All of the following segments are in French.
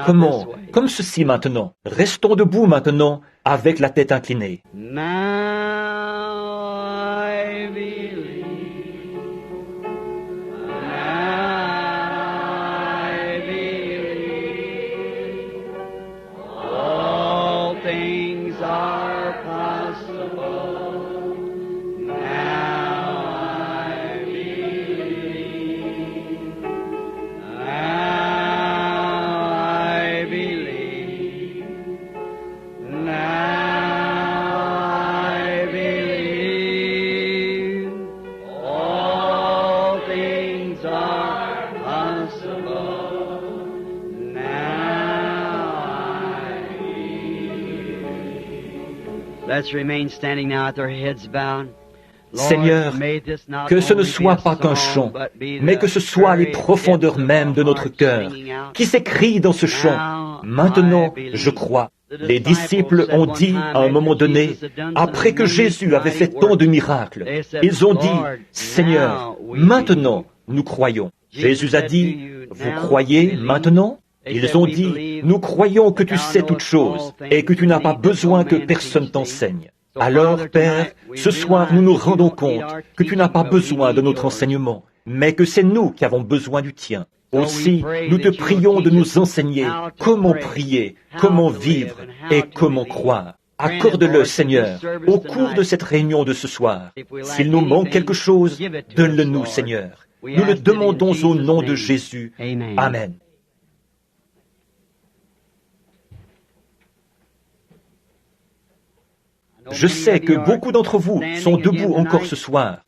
Comment? Comme ceci maintenant. Restons debout maintenant, avec la tête inclinée. Now I believe. Now I believe. All things are possible. Now I believe. Now I believe. Now I believe. All things are possible. Now I believe. Let's remain standing now with our heads bowed. Seigneur, que ce ne soit pas qu'un chant, mais que ce soit les profondeurs mêmes de notre cœur qui s'écrient dans ce chant. Maintenant, je crois. Les disciples ont dit à un moment donné, après que Jésus avait fait tant de miracles, ils ont dit, Seigneur, maintenant nous croyons. Jésus a dit, vous croyez maintenant? Ils ont dit, nous croyons que tu sais toutes choses et que tu n'as pas besoin que personne t'enseigne. Alors, Père, ce soir, nous nous rendons compte que tu n'as pas besoin de notre enseignement, mais que c'est nous qui avons besoin du tien. Aussi, nous te prions de nous enseigner comment prier, comment vivre et comment croire. Accorde-le, Seigneur, au cours de cette réunion de ce soir. S'il nous manque quelque chose, donne-le-nous, Seigneur. Nous le demandons au nom de Jésus. Amen. Je sais que beaucoup d'entre vous sont debout encore ce soir.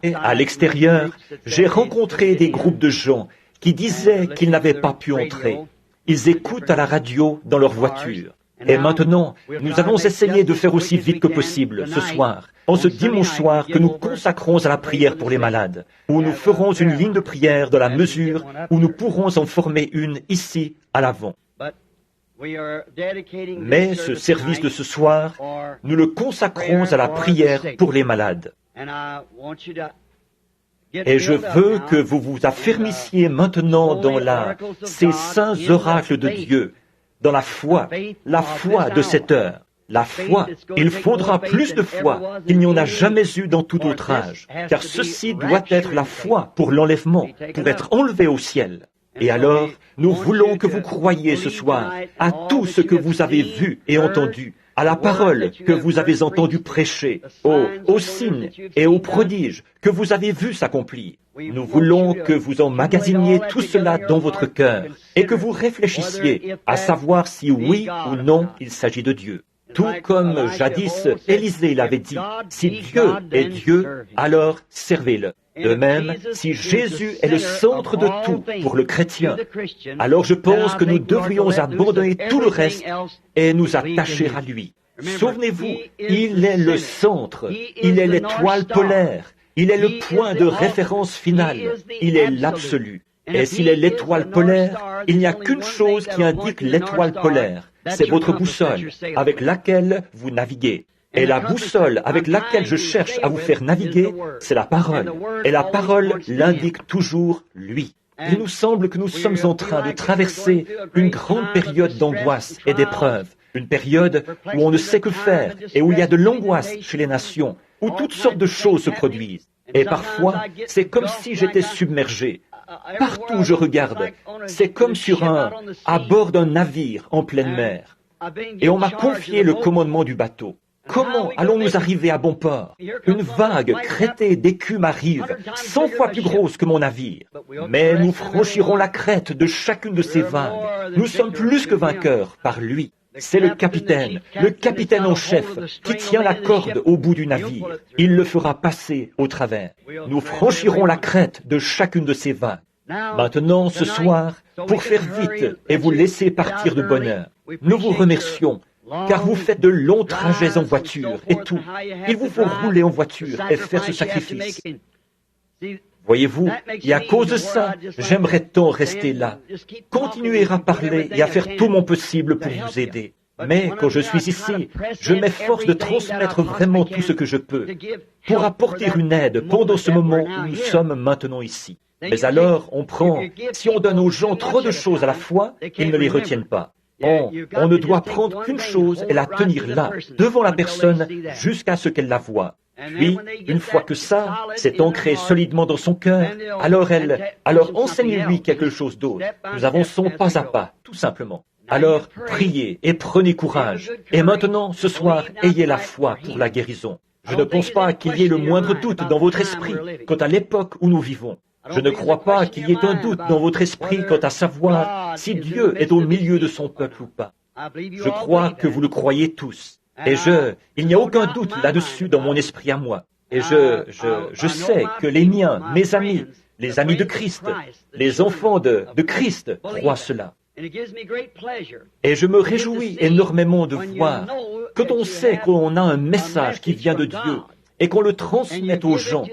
Et à l'extérieur, j'ai rencontré des groupes de gens qui disaient qu'ils n'avaient pas pu entrer. Ils écoutent à la radio dans leur voiture. Et maintenant, nous allons essayer de faire aussi vite que possible ce soir, en ce dimanche soir que nous consacrons à la prière pour les malades, où nous ferons une ligne de prière dans la mesure où nous pourrons en former une ici à l'avant. Mais ce service de ce soir, nous le consacrons à la prière pour les malades. Et je veux que vous vous affermissiez maintenant dans ces saints oracles de Dieu, dans la foi de cette heure. La foi, il faudra plus de foi qu'il n'y en a jamais eu dans tout autre âge, car ceci doit être la foi pour l'enlèvement, pour être enlevé au ciel. Et alors, nous voulons que vous croyiez ce soir à tout ce que vous avez vu et entendu, à la parole que vous avez entendu prêcher, aux signes et aux prodiges que vous avez vus s'accomplir. Nous voulons que vous emmagasiniez tout cela dans votre cœur et que vous réfléchissiez à savoir si oui ou non il s'agit de Dieu. Tout comme jadis Élisée l'avait dit, si Dieu est Dieu, alors servez-le. De même, si Jésus est le centre de tout pour le chrétien, alors je pense que nous devrions abandonner tout le reste et nous attacher à lui. Souvenez-vous, il est le centre, il est l'étoile polaire, il est le point de référence final, il est l'absolu. Et s'il est l'étoile polaire, il n'y a qu'une chose qui indique l'étoile polaire, c'est votre boussole avec laquelle vous naviguez. Et la boussole avec laquelle je cherche à vous faire naviguer, c'est la parole. Et la parole l'indique toujours lui. Il nous semble que nous sommes en train de traverser une grande période d'angoisse et d'épreuve. Une période où on ne sait que faire et où il y a de l'angoisse chez les nations, où toutes sortes de choses se produisent. Et parfois, c'est comme si j'étais submergé. Partout où je regarde, c'est comme à bord d'un navire en pleine mer. Et on m'a confié le commandement du bateau. Comment allons-nous arriver à bon port? Une vague crêtée d'écume arrive, 100 fois plus grosse que mon navire. Mais nous franchirons la crête de chacune de ces vagues. Nous sommes plus que vainqueurs par lui. C'est le capitaine en chef, qui tient la corde au bout du navire. Il le fera passer au travers. Nous franchirons la crête de chacune de ces vagues. Maintenant, ce soir, pour faire vite et vous laisser partir de bonne heure, nous vous remercions, car vous faites de longs trajets en voiture et tout. Il vous faut rouler en voiture et faire ce sacrifice. Voyez-vous, et à cause de ça, j'aimerais tant rester là, continuer à parler et à faire tout mon possible pour vous aider. Mais quand je suis ici, je m'efforce de transmettre vraiment tout ce que je peux pour apporter une aide pendant ce moment où nous sommes maintenant ici. Mais alors, si on donne aux gens trop de choses à la fois, ils ne les retiennent pas. On ne doit prendre qu'une chose et la tenir là, devant la personne, jusqu'à ce qu'elle la voie. Puis, une fois que ça s'est ancré solidement dans son cœur, alors enseignez-lui quelque chose d'autre. Nous avançons pas à pas, tout simplement. Alors, priez et prenez courage. Et maintenant, ce soir, ayez la foi pour la guérison. Je ne pense pas qu'il y ait le moindre doute dans votre esprit quant à l'époque où nous vivons. Je ne crois pas qu'il y ait un doute dans votre esprit quant à savoir si Dieu est au milieu de son peuple ou pas. Je crois que vous le croyez tous. Et il n'y a aucun doute là-dessus dans mon esprit à moi. Et je sais que les miens, mes amis, les amis de Christ, les enfants de Christ croient cela. Et je me réjouis énormément de voir, quand on sait qu'on a un message qui vient de Dieu et qu'on le transmet aux gens,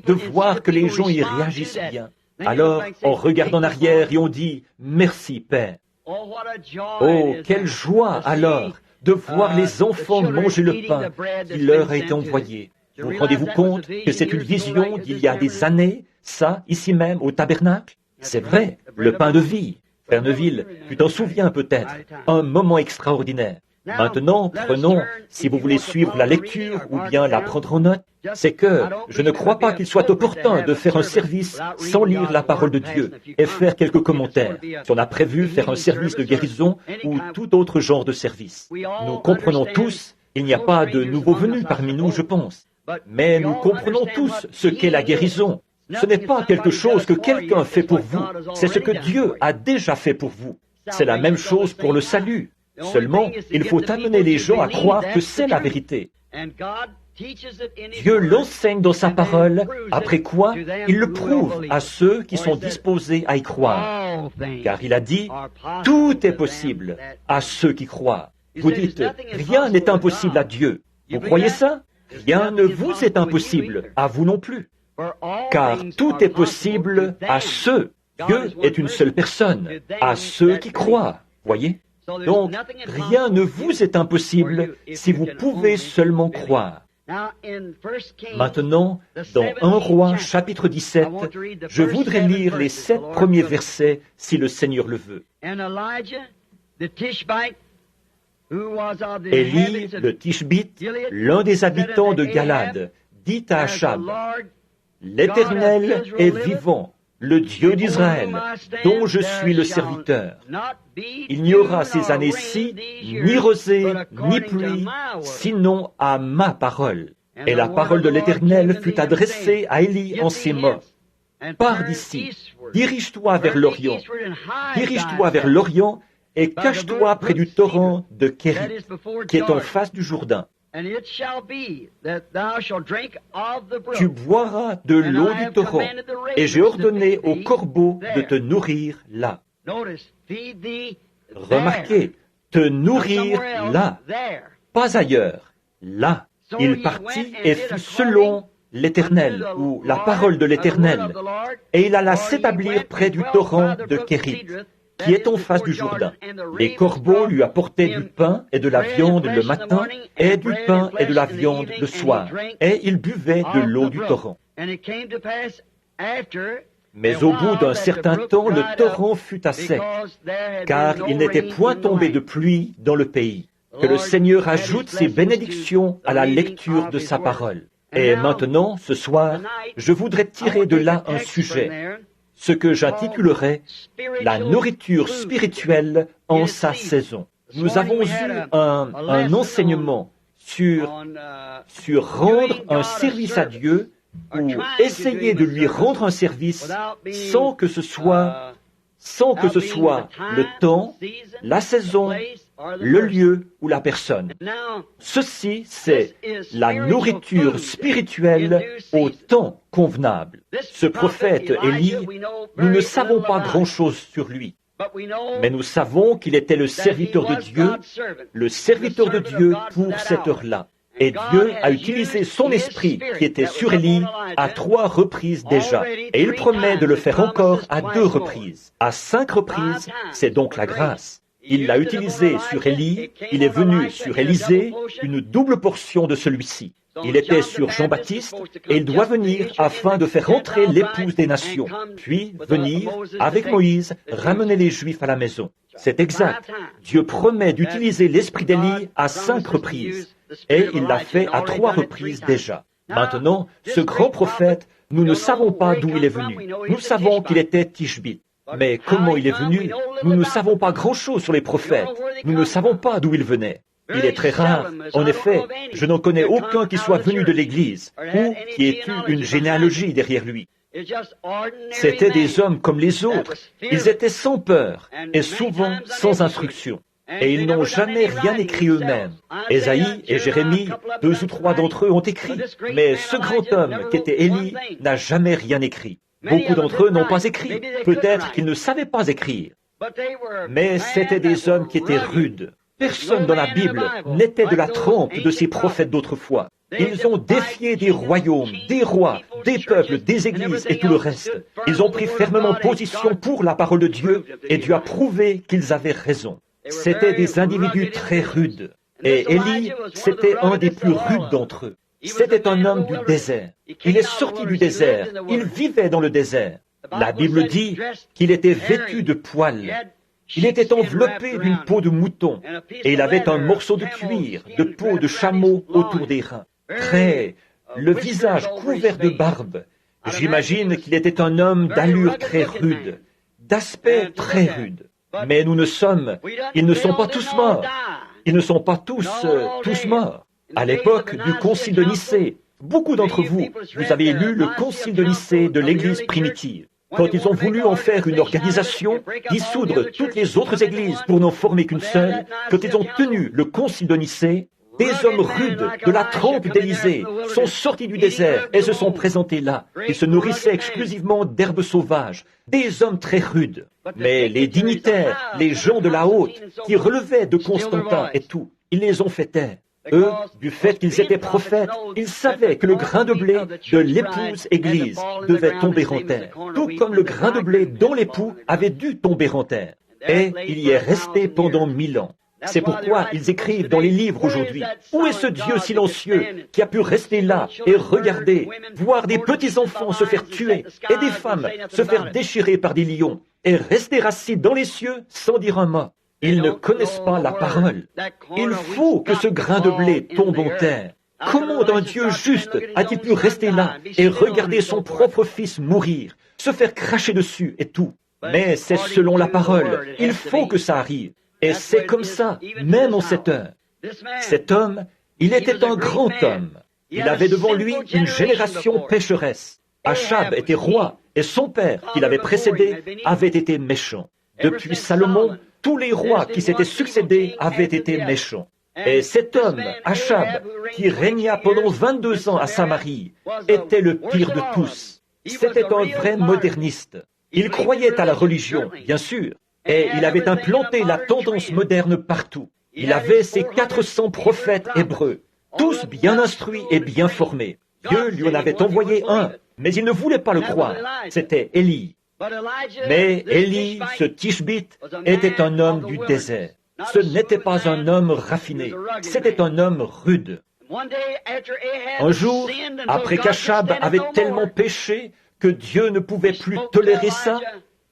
de voir que les gens y réagissent bien. Alors, on regarde en arrière et on dit « Merci, Père ». Oh, quelle joie alors de voir les enfants manger le pain qui leur a été envoyé. Vous rendez-vous compte que c'est une vision d'il y a des années, ça, ici même, au tabernacle? C'est vrai, le pain de vie. Frère Neville, tu t'en souviens peut-être, un moment extraordinaire. Maintenant, prenons, si vous voulez suivre la lecture ou bien la prendre en note, c'est que je ne crois pas qu'il soit opportun de faire un service sans lire la parole de Dieu et faire quelques commentaires. Si on a prévu faire un service de guérison ou tout autre genre de service. Nous comprenons tous, il n'y a pas de nouveaux venus parmi nous, je pense. Mais nous comprenons tous ce qu'est la guérison. Ce n'est pas quelque chose que quelqu'un fait pour vous, c'est ce que Dieu a déjà fait pour vous. C'est la même chose pour le salut. Seulement, il faut amener les gens à croire que c'est la vérité. Dieu l'enseigne dans sa parole, après quoi il le prouve à ceux qui sont disposés à y croire. Car il a dit, tout est possible à ceux qui croient. Vous dites, rien n'est impossible à Dieu. Vous croyez ça? Rien ne vous est impossible, à vous non plus. Car tout est possible à ceux. Dieu est une seule personne, à ceux qui croient. Voyez? Donc, rien ne vous est impossible si vous pouvez seulement croire. Maintenant, dans 1 Roi, chapitre 17, je voudrais lire les 7 premiers versets, si le Seigneur le veut. Élie, le Tishbite, l'un des habitants de Galade, dit à Achab, « L'Éternel est vivant, le Dieu d'Israël, dont je suis le serviteur. Il n'y aura ces années-ci ni rosée, ni pluie, sinon à ma parole. » Et la parole de l'Éternel fut adressée à Élie en ces mots. « Pars d'ici, dirige-toi vers l'Orient, et cache-toi près du torrent de Kérit, qui est en face du Jourdain. Tu boiras de l'eau du torrent, et j'ai ordonné aux corbeaux de te nourrir là. » Remarquez, te nourrir là, pas ailleurs, là. Il partit et fit selon l'Éternel, ou la parole de l'Éternel, et il alla s'établir près du torrent de Kérit, qui est en face du Jourdain. Les corbeaux lui apportaient du pain et de la viande le matin, et du pain et de la viande le soir, et il buvait de l'eau du torrent. Mais au bout d'un certain temps, le torrent fut à sec, car il n'était point tombé de pluie dans le pays. Que le Seigneur ajoute ses bénédictions à la lecture de sa parole. Et maintenant, ce soir, je voudrais tirer de là un sujet, ce que j'intitulerais « La nourriture spirituelle en sa saison ». Nous avons eu un enseignement sur rendre un service à Dieu ou essayer de lui rendre un service sans que ce soit le temps, la saison, le lieu ou la personne. Ceci, c'est la nourriture spirituelle au temps convenable. Ce prophète Élie, nous ne savons pas grand-chose sur lui, mais nous savons qu'il était le serviteur de Dieu pour cette heure-là. Et Dieu a utilisé son esprit qui était sur Élie à 3 reprises déjà. Et il promet de le faire encore à 2 reprises. À 5 reprises, c'est donc la grâce. Il l'a utilisé sur Élie, il est venu sur Élisée, une double portion de celui-ci. Il était sur Jean-Baptiste et il doit venir afin de faire entrer l'épouse des nations, puis venir, avec Moïse, ramener les Juifs à la maison. C'est exact. Dieu promet d'utiliser l'esprit d'Élie à 5 reprises, et il l'a fait à 3 reprises déjà. Maintenant, ce grand prophète, nous ne savons pas d'où il est venu. Nous savons qu'il était Tishbite. Mais comment il est venu? Nous ne savons pas grand-chose sur les prophètes. Nous ne savons pas d'où ils venaient. Il est très rare. En effet, je n'en connais aucun qui soit venu de l'Église ou qui ait eu une généalogie derrière lui. C'étaient des hommes comme les autres. Ils étaient sans peur et souvent sans instruction. Et ils n'ont jamais rien écrit eux-mêmes. Ésaïe et Jérémie, 2 ou 3 d'entre eux ont écrit. Mais ce grand homme qui était Élie n'a jamais rien écrit. Beaucoup d'entre eux n'ont pas écrit. Peut-être qu'ils ne savaient pas écrire. Mais c'étaient des hommes qui étaient rudes. Personne dans la Bible n'était de la trempe de ces prophètes d'autrefois. Ils ont défié des royaumes, des rois, des peuples, des églises et tout le reste. Ils ont pris fermement position pour la parole de Dieu et Dieu a prouvé qu'ils avaient raison. C'étaient des individus très rudes. Et Élie, c'était un des plus rudes d'entre eux. C'était un homme du désert. Il est sorti du désert. Il vivait dans le désert. La Bible dit qu'il était vêtu de poils. Il était enveloppé d'une peau de mouton et il avait un morceau de cuir, de peau de chameau autour des reins. Très, le visage couvert de barbe. J'imagine qu'il était un homme d'allure très rude, d'aspect très rude. Mais ils ne sont pas tous morts. Ils ne sont pas tous morts. À l'époque du Concile de Nicée, beaucoup d'entre vous avez lu le Concile de Nicée de l'Église primitive. Quand ils ont voulu en faire une organisation, dissoudre toutes les autres églises pour n'en former qu'une seule, quand ils ont tenu le Concile de Nicée, des hommes rudes de la trempe d'Élysée sont sortis du désert et se sont présentés là. Ils se nourrissaient exclusivement d'herbes sauvages, des hommes très rudes. Mais les dignitaires, les gens de la haute, qui relevaient de Constantin et tout, ils les ont fait taire. Eux, du fait qu'ils étaient prophètes, ils savaient que le grain de blé de l'épouse Église devait tomber en terre, tout comme le grain de blé dont l'époux avait dû tomber en terre. Et il y est resté pendant 1000 ans. C'est pourquoi ils écrivent dans les livres aujourd'hui, « Où est ce Dieu silencieux qui a pu rester là et regarder, voir des petits-enfants se faire tuer et des femmes se faire déchirer par des lions et rester assis dans les cieux sans dire un mot ?» Ils ne connaissent pas la parole. Il faut que ce grain de blé tombe en terre. Comment un Dieu juste a-t-il pu rester là et regarder son propre fils mourir, se faire cracher dessus et tout? Mais c'est selon la parole. Il faut que ça arrive. Et c'est comme ça, même en cette heure. Cet homme, il était un grand homme. Il avait devant lui une génération pécheresse. Achab était roi et son père, qui l'avait précédé, avait été méchant. Depuis Salomon, tous les rois qui s'étaient succédés avaient été méchants. Et cet homme, Achab, qui régna pendant 22 ans à Samarie, était le pire de tous. C'était un vrai moderniste. Il croyait à la religion, bien sûr, et il avait implanté la tendance moderne partout. Il avait ses 400 prophètes hébreux, tous bien instruits et bien formés. Dieu lui en avait envoyé un, mais il ne voulait pas le croire. C'était Élie. Mais Élie, ce Tishbite, était un homme du désert. Ce n'était pas un homme raffiné, c'était un homme rude. Un jour, après qu'Achab avait tellement péché que Dieu ne pouvait plus tolérer ça,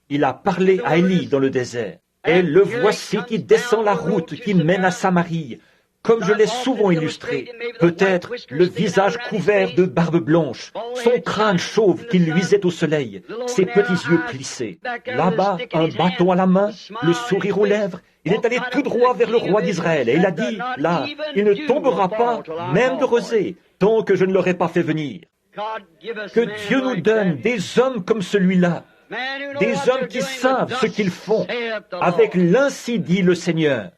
il a parlé à Élie dans le désert. Et le voici qui descend la route qui mène à Samarie, comme je l'ai souvent illustré, peut-être le visage couvert de barbe blanche, son crâne chauve qui luisait au soleil, ses petits yeux plissés. Là-bas, un bâton à la main, le sourire aux lèvres, il est allé tout droit vers le roi d'Israël et il a dit, là, il ne tombera pas, même de rosée, tant que je ne l'aurai pas fait venir. Que Dieu nous donne des hommes comme celui-là, des hommes qui savent ce qu'ils font, avec l'ainsi dit le Seigneur.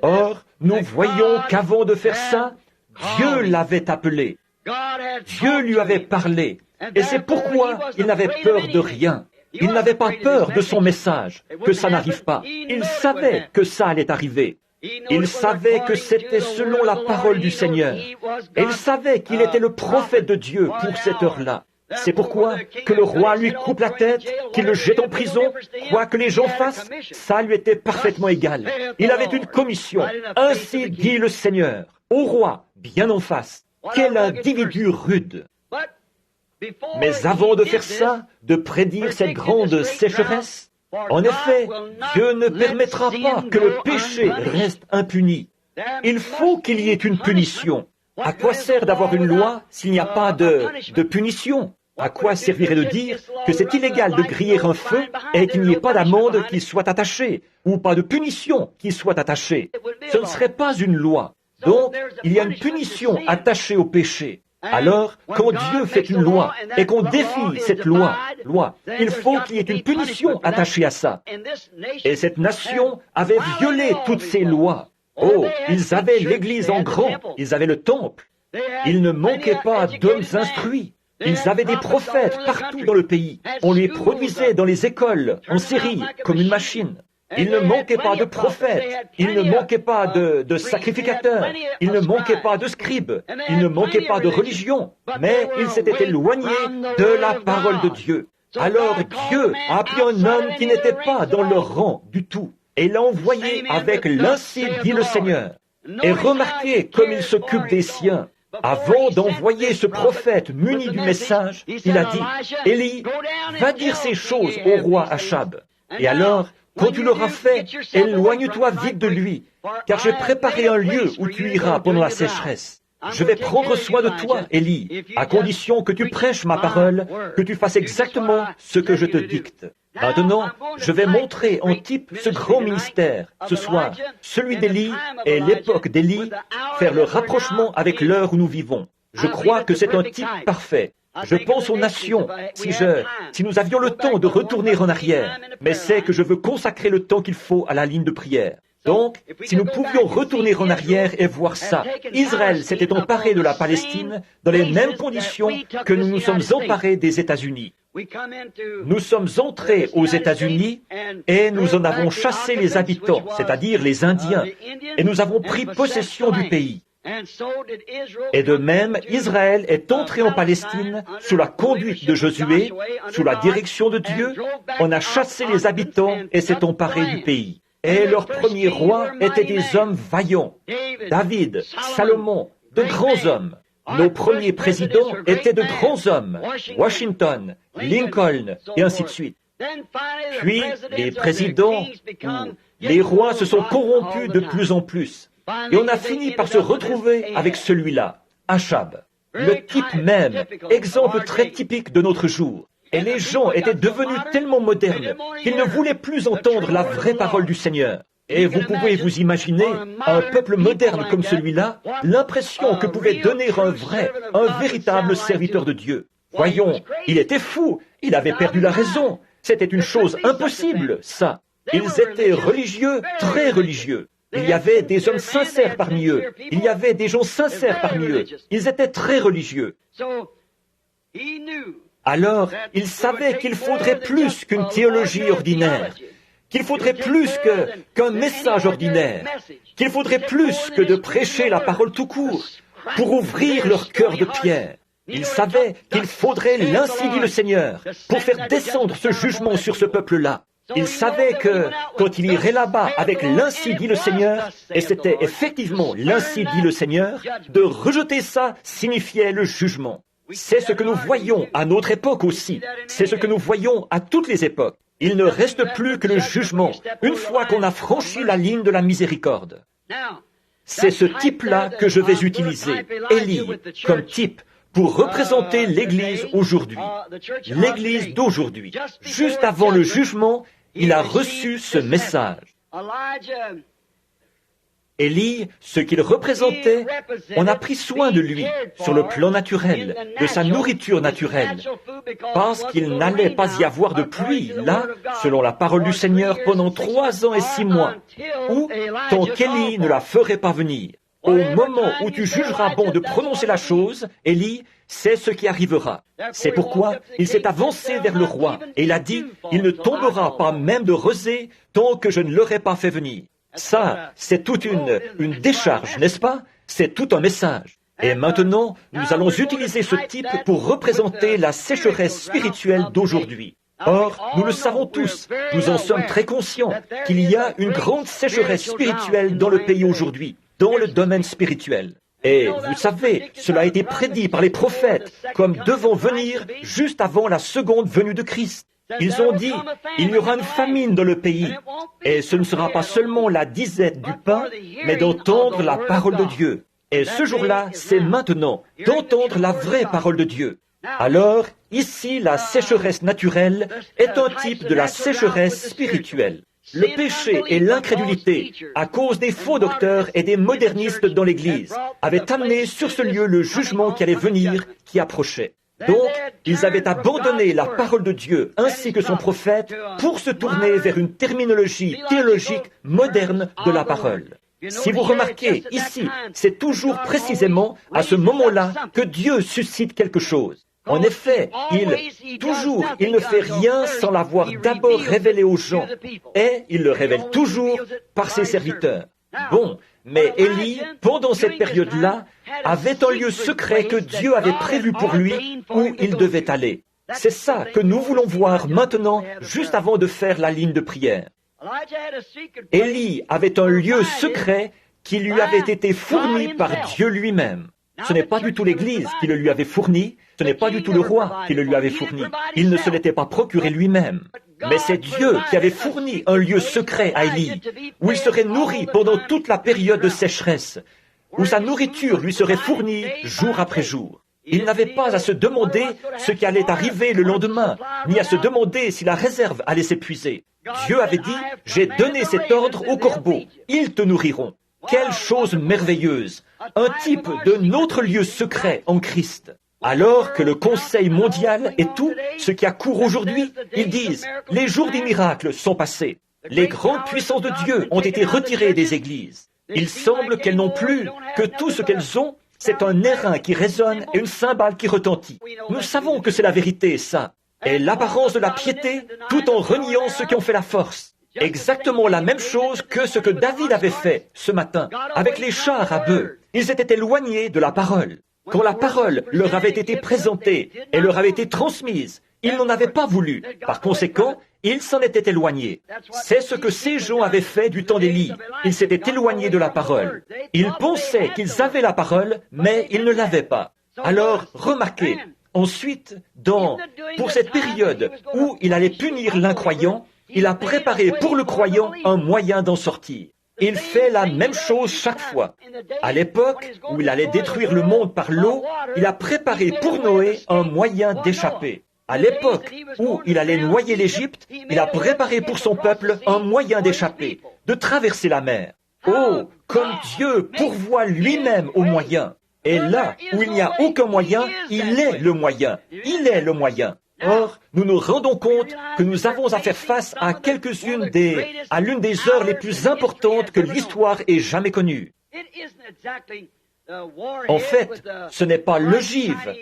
Or, nous voyons qu'avant de faire ça, Dieu l'avait appelé. Dieu lui avait parlé. Et c'est pourquoi il n'avait peur de rien. Il n'avait pas peur de son message, que ça n'arrive pas. Il savait que ça allait arriver. Il savait que c'était selon la parole du Seigneur. Et il savait qu'il était le prophète de Dieu pour cette heure-là. C'est pourquoi que le roi lui coupe la tête, qu'il le jette en prison, quoi que les gens fassent, ça lui était parfaitement égal. Il avait une commission. Ainsi dit le Seigneur, au roi, bien en face. Quel individu rude! Mais avant de faire ça, de prédire cette grande sécheresse, en effet, Dieu ne permettra pas que le péché reste impuni. Il faut qu'il y ait une punition. À quoi sert d'avoir une loi s'il n'y a pas de punition? À quoi servirait de dire que c'est illégal de griller un feu et qu'il n'y ait pas d'amende qui soit attachée, ou pas de punition qui soit attachée? Ce ne serait pas une loi. Donc, il y a une punition attachée au péché. Alors, quand Dieu fait une loi et qu'on défie cette loi, il faut qu'il y ait une punition attachée à ça. Et cette nation avait violé toutes ces lois. Oh, ils avaient l'Église en grand, ils avaient le temple. Ils ne manquaient pas d'hommes instruits. Ils avaient des prophètes partout dans le pays. On les produisait dans les écoles, en série, comme une machine. Il ne manquait pas de prophètes, il ne manquait pas de sacrificateurs, il ne manquait pas de scribes, il ne manquait pas de religion, mais ils s'étaient éloignés de la parole de Dieu. Alors Dieu a appelé un homme qui n'était pas dans leur rang du tout, et l'a envoyé avec l'ainsi dit le Seigneur. Et remarquez comme il s'occupe des siens. Avant d'envoyer ce prophète muni du message, il a dit, « Élie, va dire ces choses au roi Achab. » Et alors, quand tu l'auras fait, éloigne-toi vite de lui, car j'ai préparé un lieu où tu iras pendant la sécheresse. Je vais prendre soin de toi, Élie, à condition que tu prêches ma parole, que tu fasses exactement ce que je te dicte. Maintenant, je vais montrer en type ce grand ministère, ce soir, celui d'Élie et l'époque d'Élie, faire le rapprochement avec l'heure où nous vivons. Je crois que c'est un type parfait. Je pense aux nations, si nous avions le temps de retourner en arrière, mais c'est que je veux consacrer le temps qu'il faut à la ligne de prière. Donc, si nous pouvions retourner en arrière et voir ça, Israël s'était emparé de la Palestine dans les mêmes conditions que nous nous sommes emparés des États-Unis. Nous sommes entrés aux États-Unis et nous en avons chassé les habitants, c'est-à-dire les Indiens, et nous avons pris possession du pays. Et de même, Israël est entré en Palestine sous la conduite de Josué, sous la direction de Dieu. On a chassé les habitants et s'est emparé du pays. Et leurs premiers rois étaient des hommes vaillants. David, Salomon, de grands hommes. Nos premiers présidents étaient de grands hommes. Washington, Lincoln, et ainsi de suite. Puis, les présidents, les rois se sont corrompus de plus en plus. Et on a fini par se retrouver avec celui-là, Achab. Le type même, exemple très typique de notre jour. Et les gens étaient devenus tellement modernes qu'ils ne voulaient plus entendre la vraie parole du Seigneur. Et vous pouvez vous imaginer un peuple moderne comme celui-là, l'impression que pouvait donner un véritable serviteur de Dieu. Voyons, il était fou, il avait perdu la raison. C'était une chose impossible, ça. Ils étaient religieux, très religieux. Il y avait des hommes sincères parmi eux. Il y avait des gens sincères parmi eux. Ils étaient très religieux. Alors, il savait qu'il faudrait plus qu'une théologie ordinaire, qu'il faudrait plus qu'un message ordinaire, qu'il faudrait plus que de prêcher la parole tout court pour ouvrir leur cœur de pierre. Il savait qu'il faudrait l'ainsi dit le Seigneur pour faire descendre ce jugement sur ce peuple-là. Il savait que quand il irait là-bas avec l'ainsi dit le Seigneur, et c'était effectivement l'ainsi dit le Seigneur, de rejeter ça signifiait le jugement. C'est ce que nous voyons à notre époque aussi. C'est ce que nous voyons à toutes les époques. Il ne reste plus que le jugement, une fois qu'on a franchi la ligne de la miséricorde. C'est ce type-là que je vais utiliser, Élie, comme type, pour représenter l'Église aujourd'hui. L'Église d'aujourd'hui. Juste avant le jugement, il a reçu ce message. Élie, ce qu'il représentait, on a pris soin de lui sur le plan naturel, de sa nourriture naturelle, parce qu'il n'allait pas y avoir de pluie, là, selon la parole du Seigneur, pendant 3 ans et 6 mois, ou tant qu'Élie ne la ferait pas venir. Au moment où tu jugeras bon de prononcer la chose, Élie, c'est ce qui arrivera. C'est pourquoi il s'est avancé vers le roi, et il a dit, il ne tombera pas même de rosée tant que je ne l'aurai pas fait venir. Ça, c'est toute une décharge, n'est-ce pas? C'est tout un message. Et maintenant, nous allons utiliser ce type pour représenter la sécheresse spirituelle d'aujourd'hui. Or, nous le savons tous, nous en sommes très conscients, qu'il y a une grande sécheresse spirituelle dans le pays aujourd'hui, dans le domaine spirituel. Et vous savez, cela a été prédit par les prophètes comme devant venir juste avant la seconde venue de Christ. Ils ont dit, il y aura une famine dans le pays, et ce ne sera pas seulement la disette du pain, mais d'entendre la parole de Dieu. Et ce jour-là, c'est maintenant, d'entendre la vraie parole de Dieu. Alors, ici, la sécheresse naturelle est un type de la sécheresse spirituelle. Le péché et l'incrédulité, à cause des faux docteurs et des modernistes dans l'Église, avaient amené sur ce lieu le jugement qui allait venir, qui approchait. Donc, ils avaient abandonné la parole de Dieu ainsi que son prophète pour se tourner vers une terminologie théologique moderne de la parole. Si vous remarquez, ici, c'est toujours précisément à ce moment-là que Dieu suscite quelque chose. En effet, il ne fait rien sans l'avoir d'abord révélé aux gens, et il le révèle toujours par ses serviteurs. Bon, mais Élie, pendant cette période-là, avait un lieu secret que Dieu avait prévu pour lui où il devait aller. C'est ça que nous voulons voir maintenant, juste avant de faire la ligne de prière. Élie avait un lieu secret qui lui avait été fourni par Dieu lui-même. Ce n'est pas du tout l'Église qui le lui avait fourni, ce n'est pas du tout le roi qui le lui avait fourni. Il ne se l'était pas procuré lui-même. Mais c'est Dieu qui avait fourni un lieu secret à Élie, où il serait nourri pendant toute la période de sécheresse, où sa nourriture lui serait fournie jour après jour. Il n'avait pas à se demander ce qui allait arriver le lendemain, ni à se demander si la réserve allait s'épuiser. Dieu avait dit, « J'ai donné cet ordre aux corbeaux, ils te nourriront. » Quelle chose merveilleuse! Un type de notre lieu secret en Christ. Alors que le Conseil mondial et tout ce qui accourt aujourd'hui, ils disent, les jours des miracles sont passés. Les grandes puissances de Dieu ont été retirées des églises. Il semble qu'elles n'ont plus que tout ce qu'elles ont, c'est un airain qui résonne et une cymbale qui retentit. Nous savons que c'est la vérité, ça. Et l'apparence de la piété, tout en reniant ceux qui ont fait la force. Exactement la même chose que ce que David avait fait ce matin avec les chars à bœufs. Ils étaient éloignés de la parole. Quand la parole leur avait été présentée et leur avait été transmise, ils n'en avaient pas voulu. Par conséquent, ils s'en étaient éloignés. C'est ce que ces gens avaient fait du temps d'Élie. Ils s'étaient éloignés de la parole. Ils pensaient qu'ils avaient la parole, mais ils ne l'avaient pas. Alors, remarquez, ensuite, pour cette période où il allait punir l'incroyant, il a préparé pour le croyant un moyen d'en sortir. Il fait la même chose chaque fois. À l'époque où il allait détruire le monde par l'eau, il a préparé pour Noé un moyen d'échapper. À l'époque où il allait noyer l'Égypte, il a préparé pour son peuple un moyen d'échapper, de traverser la mer. Oh, comme Dieu pourvoit lui-même aux moyens. Et là où il n'y a aucun moyen, il est le moyen. Il est le moyen. Or, nous nous rendons compte que nous avons à faire face à l'une des heures les plus importantes que l'histoire ait jamais connues. En fait, ce n'est pas l'ogive,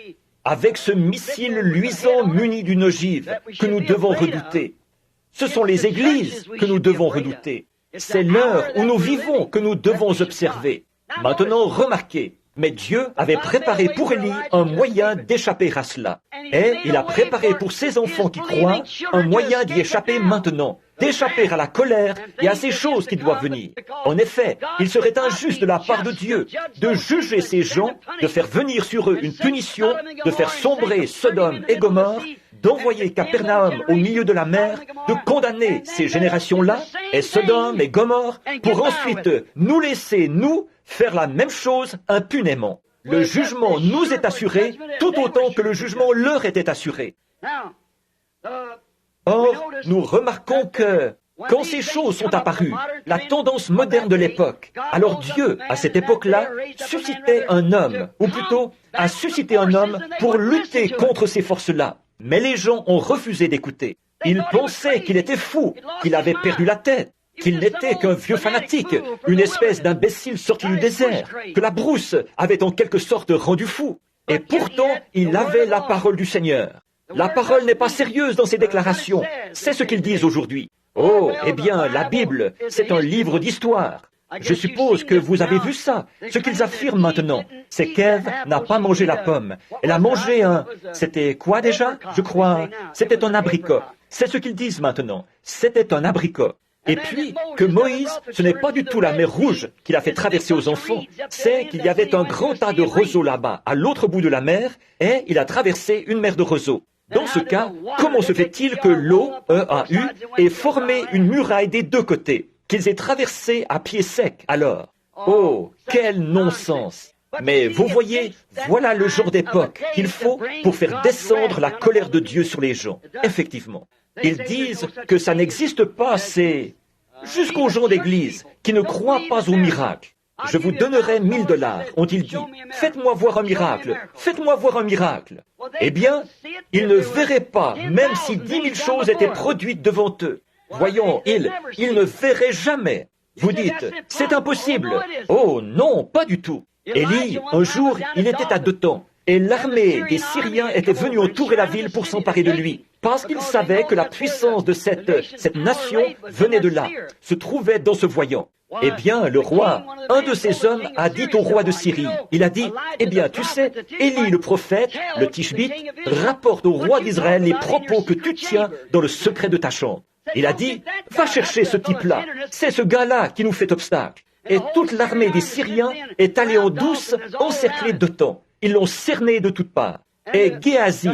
avec ce missile luisant muni d'une ogive, que nous devons redouter. Ce sont les églises que nous devons redouter. C'est l'heure où nous vivons que nous devons observer. Maintenant, remarquez. Mais Dieu avait préparé pour Élie un moyen d'échapper à cela. Et il a préparé pour ses enfants qui croient un moyen d'y échapper maintenant, d'échapper à la colère et à ces choses qui doivent venir. En effet, il serait injuste de la part de Dieu de juger ces gens, de faire venir sur eux une punition, de faire sombrer Sodome et Gomorrhe, d'envoyer Capernaum au milieu de la mer, de condamner ces générations-là, et Sodome et Gomorrhe, pour ensuite nous laisser, nous, faire la même chose impunément. Le jugement nous est assuré tout autant que le jugement leur était assuré. Or, nous remarquons que quand ces choses sont apparues, la tendance moderne de l'époque, alors Dieu, à cette époque-là, suscitait un homme, ou plutôt a suscité un homme pour lutter contre ces forces-là. Mais les gens ont refusé d'écouter. Ils pensaient qu'il était fou, qu'il avait perdu la tête, qu'il n'était qu'un vieux fanatique, une espèce d'imbécile sorti du désert, que la brousse avait en quelque sorte rendu fou. Et pourtant, il avait la parole du Seigneur. La parole n'est pas sérieuse dans ses déclarations. C'est ce qu'ils disent aujourd'hui. Oh, eh bien, la Bible, c'est un livre d'histoire. Je suppose que vous avez vu ça, ce qu'ils affirment maintenant. c'est qu'Ève n'a pas mangé la pomme. Elle a mangé C'était quoi déjà? Je crois... C'était un abricot. C'est ce qu'ils disent maintenant. C'était un abricot. Et puis, que Moïse, ce n'est pas du tout la mer Rouge qu'il a fait traverser aux enfants, c'est qu'il y avait un grand tas de roseaux là-bas, à l'autre bout de la mer, et il a traversé une mer de roseaux. Dans ce cas, comment se fait-il que l'eau, EAU, ait formé une muraille des deux côtés, qu'ils aient traversé à pied sec alors? Oh, quel non-sens! Mais vous voyez, voilà le genre d'époque qu'il faut pour faire descendre la colère de Dieu sur les gens. Effectivement. Ils disent que ça n'existe pas, c'est jusqu'aux gens d'église qui ne croient pas au miracle. Je vous donnerai $1000, ont-ils dit. Faites-moi voir un miracle. Faites-moi voir un miracle. Eh bien, ils ne verraient pas, même si 10 000 choses étaient produites devant eux. Voyons, ils ne verraient jamais. Vous dites, c'est impossible. Oh non, pas du tout. Élie, un jour, il était à Dothan, et l'armée des Syriens était venue entourer la ville pour s'emparer de lui, parce qu'ils savaient que la puissance de cette nation venait de là, se trouvait dans ce voyant. Eh bien, le roi, un de ces hommes, a dit au roi de Syrie, il a dit, eh bien, tu sais, Élie le prophète, le Tishbite, rapporte au roi d'Israël les propos que tu tiens dans le secret de ta chambre. Il a dit, va chercher ce type-là, c'est ce gars-là qui nous fait obstacle. Et toute l'armée des Syriens est allée en douce encercler Dothan. Ils l'ont cerné de toutes parts. Et Géasi,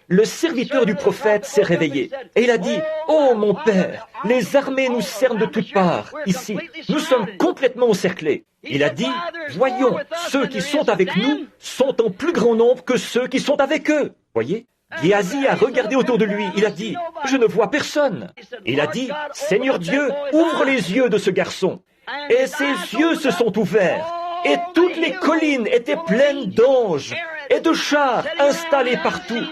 le serviteur du prophète, s'est réveillé. Et il a dit, « Oh, mon père, les armées nous cernent de toutes parts, ici. Nous sommes complètement encerclés. » Il a dit, « Voyons, ceux qui sont avec nous sont en plus grand nombre que ceux qui sont avec eux. » Voyez? Géasi a regardé autour de lui. Il a dit, « Je ne vois personne. » Il a dit, « Seigneur Dieu, ouvre les yeux de ce garçon. » Et ses yeux se sont ouverts. Et toutes les collines étaient pleines d'anges et de chars installés partout,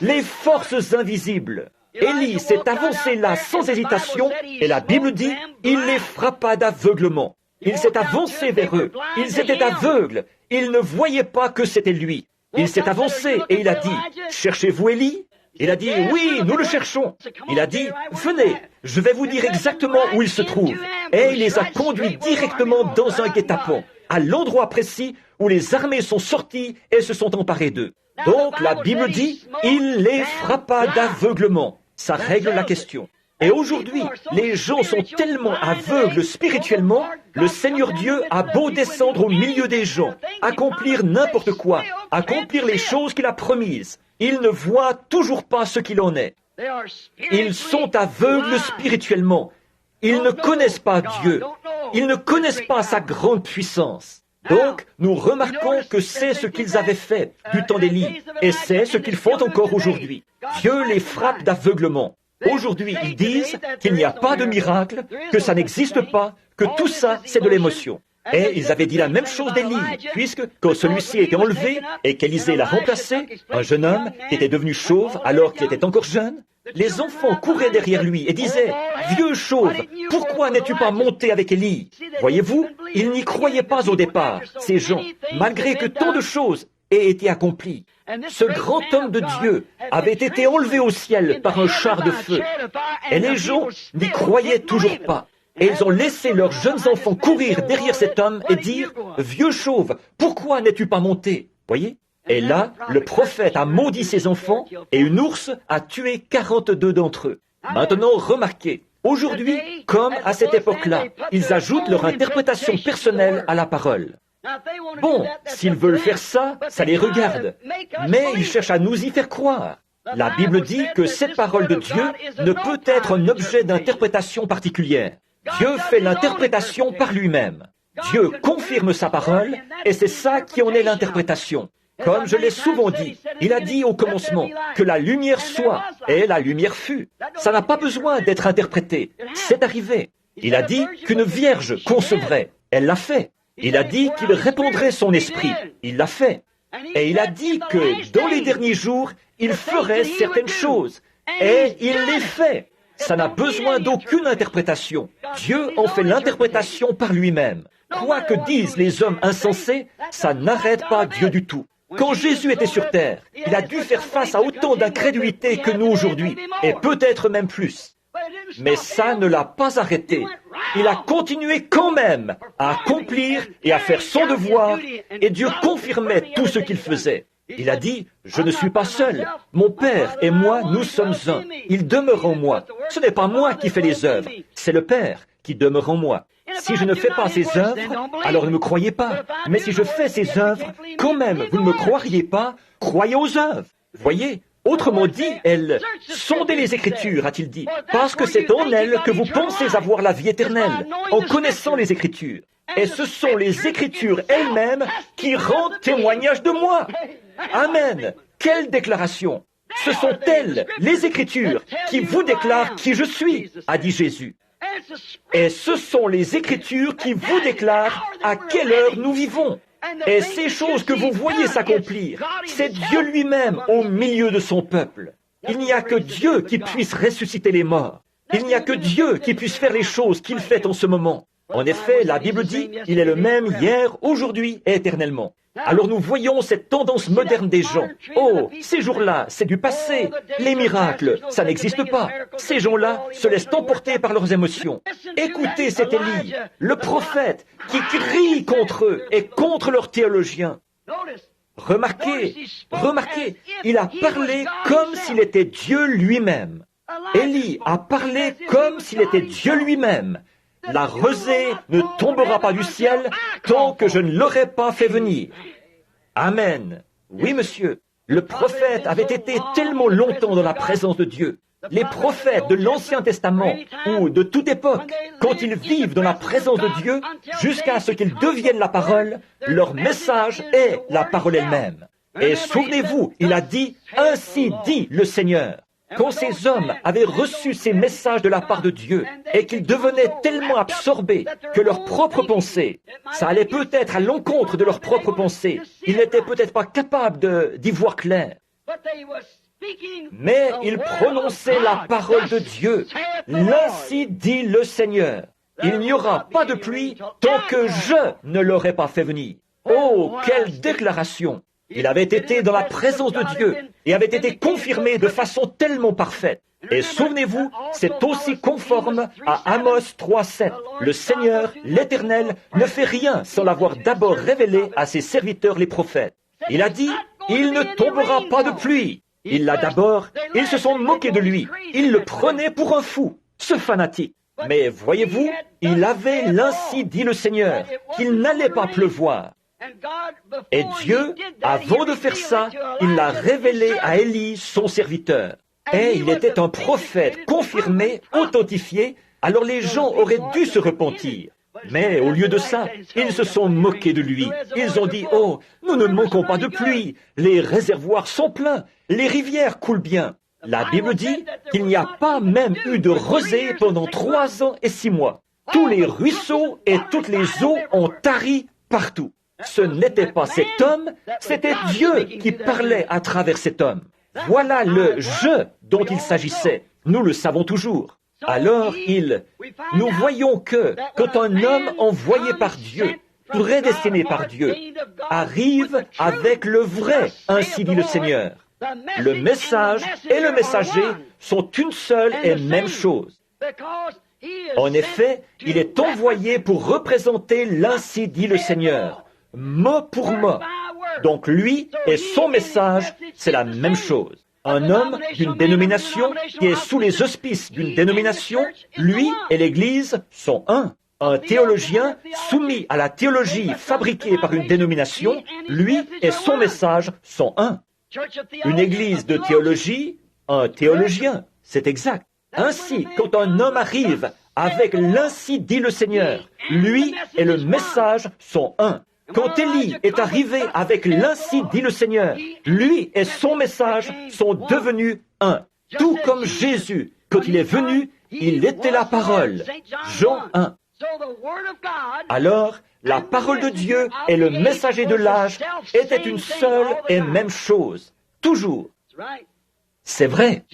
les forces invisibles. Élie s'est avancé là sans hésitation, et la Bible dit, il les frappa d'aveuglement. Il s'est avancé vers eux, ils étaient aveugles, ils ne voyaient pas que c'était lui. Il s'est avancé et il a dit, cherchez-vous Élie? Il a dit, oui, nous le cherchons. Il a dit, venez, je vais vous dire exactement où il se trouve. Et il les a conduits directement dans un guet-apens, à l'endroit précis où les armées sont sorties et se sont emparées d'eux. Donc la Bible dit, il les frappa d'aveuglement. Ça règle la question. Et aujourd'hui, les gens sont tellement aveugles spirituellement, le Seigneur Dieu a beau descendre au milieu des gens, accomplir n'importe quoi, accomplir les choses qu'il a promises. Ils ne voient toujours pas ce qu'il en est. Ils sont aveugles spirituellement. Ils ne connaissent pas Dieu. Ils ne connaissent pas sa grande puissance. Donc, nous remarquons que c'est ce qu'ils avaient fait du temps d'Élie, et c'est ce qu'ils font encore aujourd'hui. Dieu les frappe d'aveuglement. Aujourd'hui, ils disent qu'il n'y a pas de miracle, que ça n'existe pas, que tout ça, c'est de l'émotion. Et ils avaient dit la même chose d'Élie, puisque quand celui-ci était enlevé et qu'Élisée l'a remplacé, un jeune homme qui était devenu chauve alors qu'il était encore jeune, les enfants couraient derrière lui et disaient « Vieux chauve, pourquoi n'es-tu pas monté avec Élie ?» Voyez-vous, ils n'y croyaient pas au départ, ces gens, malgré que tant de choses aient été accomplies. Ce grand homme de Dieu avait été enlevé au ciel par un char de feu, et les gens n'y croyaient toujours pas. Et ils ont laissé leurs jeunes enfants courir derrière cet homme et dire « Vieux chauve, pourquoi n'es-tu pas monté ?» Voyez? Et là, le prophète a maudit ses enfants et une ours a tué 42 d'entre eux. Maintenant, remarquez, aujourd'hui, comme à cette époque-là, ils ajoutent leur interprétation personnelle à la parole. Bon, s'ils veulent faire ça, ça les regarde. Mais ils cherchent à nous y faire croire. La Bible dit que cette parole de Dieu ne peut être un objet d'interprétation particulière. Dieu fait l'interprétation par lui-même. Dieu confirme sa parole, et c'est ça qui en est l'interprétation. Comme je l'ai souvent dit, il a dit au commencement que la lumière soit, et la lumière fut. Ça n'a pas besoin d'être interprété. C'est arrivé. Il a dit qu'une vierge concevrait. Elle l'a fait. Il a dit qu'il répandrait son esprit. Il l'a fait. Et il a dit que dans les derniers jours, il ferait certaines choses. Et il les fait. Ça n'a besoin d'aucune interprétation. Dieu en fait l'interprétation par lui-même. Quoi que disent les hommes insensés, ça n'arrête pas Dieu du tout. Quand Jésus était sur terre, il a dû faire face à autant d'incrédulité que nous aujourd'hui, et peut-être même plus. Mais ça ne l'a pas arrêté. Il a continué quand même à accomplir et à faire son devoir, et Dieu confirmait tout ce qu'il faisait. Il a dit, « Je ne suis pas seul. Mon Père et moi, nous sommes un. Il demeure en moi. Ce n'est pas moi qui fais les œuvres, c'est le Père qui demeure en moi. Si je ne fais pas ces œuvres, alors ne me croyez pas. Mais si je fais ces œuvres, quand même, vous ne me croiriez pas, croyez aux œuvres. » Voyez, autrement dit, elles sondez les Écritures, a-t-il dit, parce que c'est en elles que vous pensez avoir la vie éternelle, en connaissant les Écritures. Et ce sont les Écritures elles-mêmes qui rendent témoignage de moi. Amen. Quelle déclaration! Ce sont elles, les Écritures, qui vous déclarent qui je suis, a dit Jésus. Et ce sont les Écritures qui vous déclarent à quelle heure nous vivons. Et ces choses que vous voyez s'accomplir, c'est Dieu lui-même au milieu de son peuple. Il n'y a que Dieu qui puisse ressusciter les morts. Il n'y a que Dieu qui puisse faire les choses qu'il fait en ce moment. En effet, la Bible dit, il est le même hier, aujourd'hui et éternellement. Alors nous voyons cette tendance moderne des gens. Oh, ces jours-là, c'est du passé. Les miracles, ça n'existe pas. Ces gens-là se laissent emporter par leurs émotions. Écoutez cet Élie, le prophète, qui crie contre eux et contre leurs théologiens. Remarquez, il a parlé comme s'il était Dieu lui-même. Élie a parlé comme s'il était Dieu lui-même. La rosée ne tombera pas du ciel tant que je ne l'aurai pas fait venir. Amen. Oui, monsieur. Le prophète avait été tellement longtemps dans la présence de Dieu. Les prophètes de l'Ancien Testament ou de toute époque, quand ils vivent dans la présence de Dieu, jusqu'à ce qu'ils deviennent la parole, leur message est la parole elle-même. Et souvenez-vous, il a dit, « Ainsi dit le Seigneur ». Quand ces hommes avaient reçu ces messages de la part de Dieu et qu'ils devenaient tellement absorbés que leurs propres pensées, ça allait peut-être à l'encontre de leurs propres pensées, ils n'étaient peut-être pas capables d'y voir clair. Mais ils prononçaient la parole de Dieu. Ainsi dit le Seigneur. Il n'y aura pas de pluie tant que je ne l'aurai pas fait venir. Oh, quelle déclaration! Il avait été dans la présence de Dieu et avait été confirmé de façon tellement parfaite. Et souvenez-vous, c'est aussi conforme à Amos 3:7. Le Seigneur, l'Éternel, ne fait rien sans l'avoir d'abord révélé à ses serviteurs les prophètes. Il a dit, il ne tombera pas de pluie. Il l'a d'abord, ils se sont moqués de lui. Ils le prenaient pour un fou, ce fanatique. Mais voyez-vous, il avait l'ainsi dit le Seigneur, qu'il n'allait pas pleuvoir. Et Dieu, avant de faire ça, il l'a révélé à Élie, son serviteur. Et il était un prophète confirmé, authentifié, alors les gens auraient dû se repentir. Mais au lieu de ça, ils se sont moqués de lui. Ils ont dit, « Oh, nous ne manquons pas de pluie, les réservoirs sont pleins, les rivières coulent bien. » La Bible dit qu'il n'y a pas même eu de rosée pendant 3 ans et 6 mois. Tous les ruisseaux et toutes les eaux ont tari partout. Ce n'était pas cet homme, c'était Dieu qui parlait à travers cet homme. Voilà le « je » dont il s'agissait. Nous le savons toujours. Alors, nous voyons que quand un homme envoyé par Dieu, prédestiné par Dieu, arrive avec le vrai, ainsi dit le Seigneur, le message et le messager sont une seule et même chose. En effet, il est envoyé pour représenter l'ainsi dit le Seigneur, mot pour mot. Donc lui et son message, c'est la même chose. Un homme d'une dénomination qui est sous les auspices d'une dénomination, lui et l'Église sont un. Un théologien soumis à la théologie fabriquée par une dénomination, lui et son message sont un. Une église de théologie, un théologien, c'est exact. Ainsi, quand un homme arrive avec l'ainsi dit le Seigneur, lui et le message sont un. Quand Élie est arrivé avec l'ainsi dit le Seigneur, lui et son message sont devenus un. Tout comme Jésus, quand il est venu, il était la parole. Jean 1. Alors, la parole de Dieu et le messager de l'âge étaient une seule et même chose. Toujours. C'est vrai.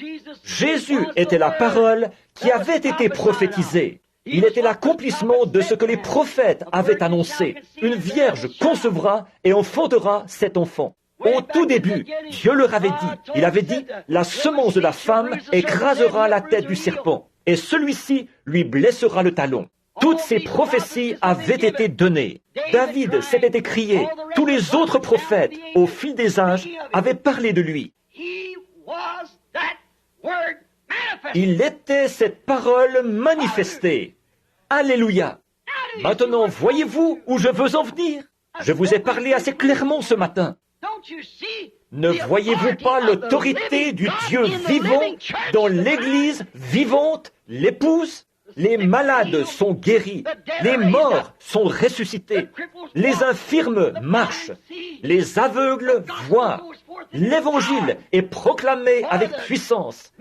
Jésus était la parole qui avait été prophétisée. Il était l'accomplissement de ce que les prophètes avaient annoncé. Une vierge concevra et enfantera cet enfant. Au tout début, Dieu leur avait dit, il avait dit, la semence de la femme écrasera la tête du serpent. et celui-ci lui blessera le talon. Toutes ces prophéties avaient été données. David s'était écrié. Tous les autres prophètes, au fil des âges, avaient parlé de lui. Il était cette parole manifestée. Alléluia. Maintenant, voyez-vous où je veux en venir? Je vous ai parlé assez clairement ce matin. Ne voyez-vous pas l'autorité du Dieu vivant dans l'Église vivante, l'épouse? Les malades sont guéris, les morts sont ressuscités, les infirmes marchent, les aveugles voient. L'Évangile est proclamé avec puissance,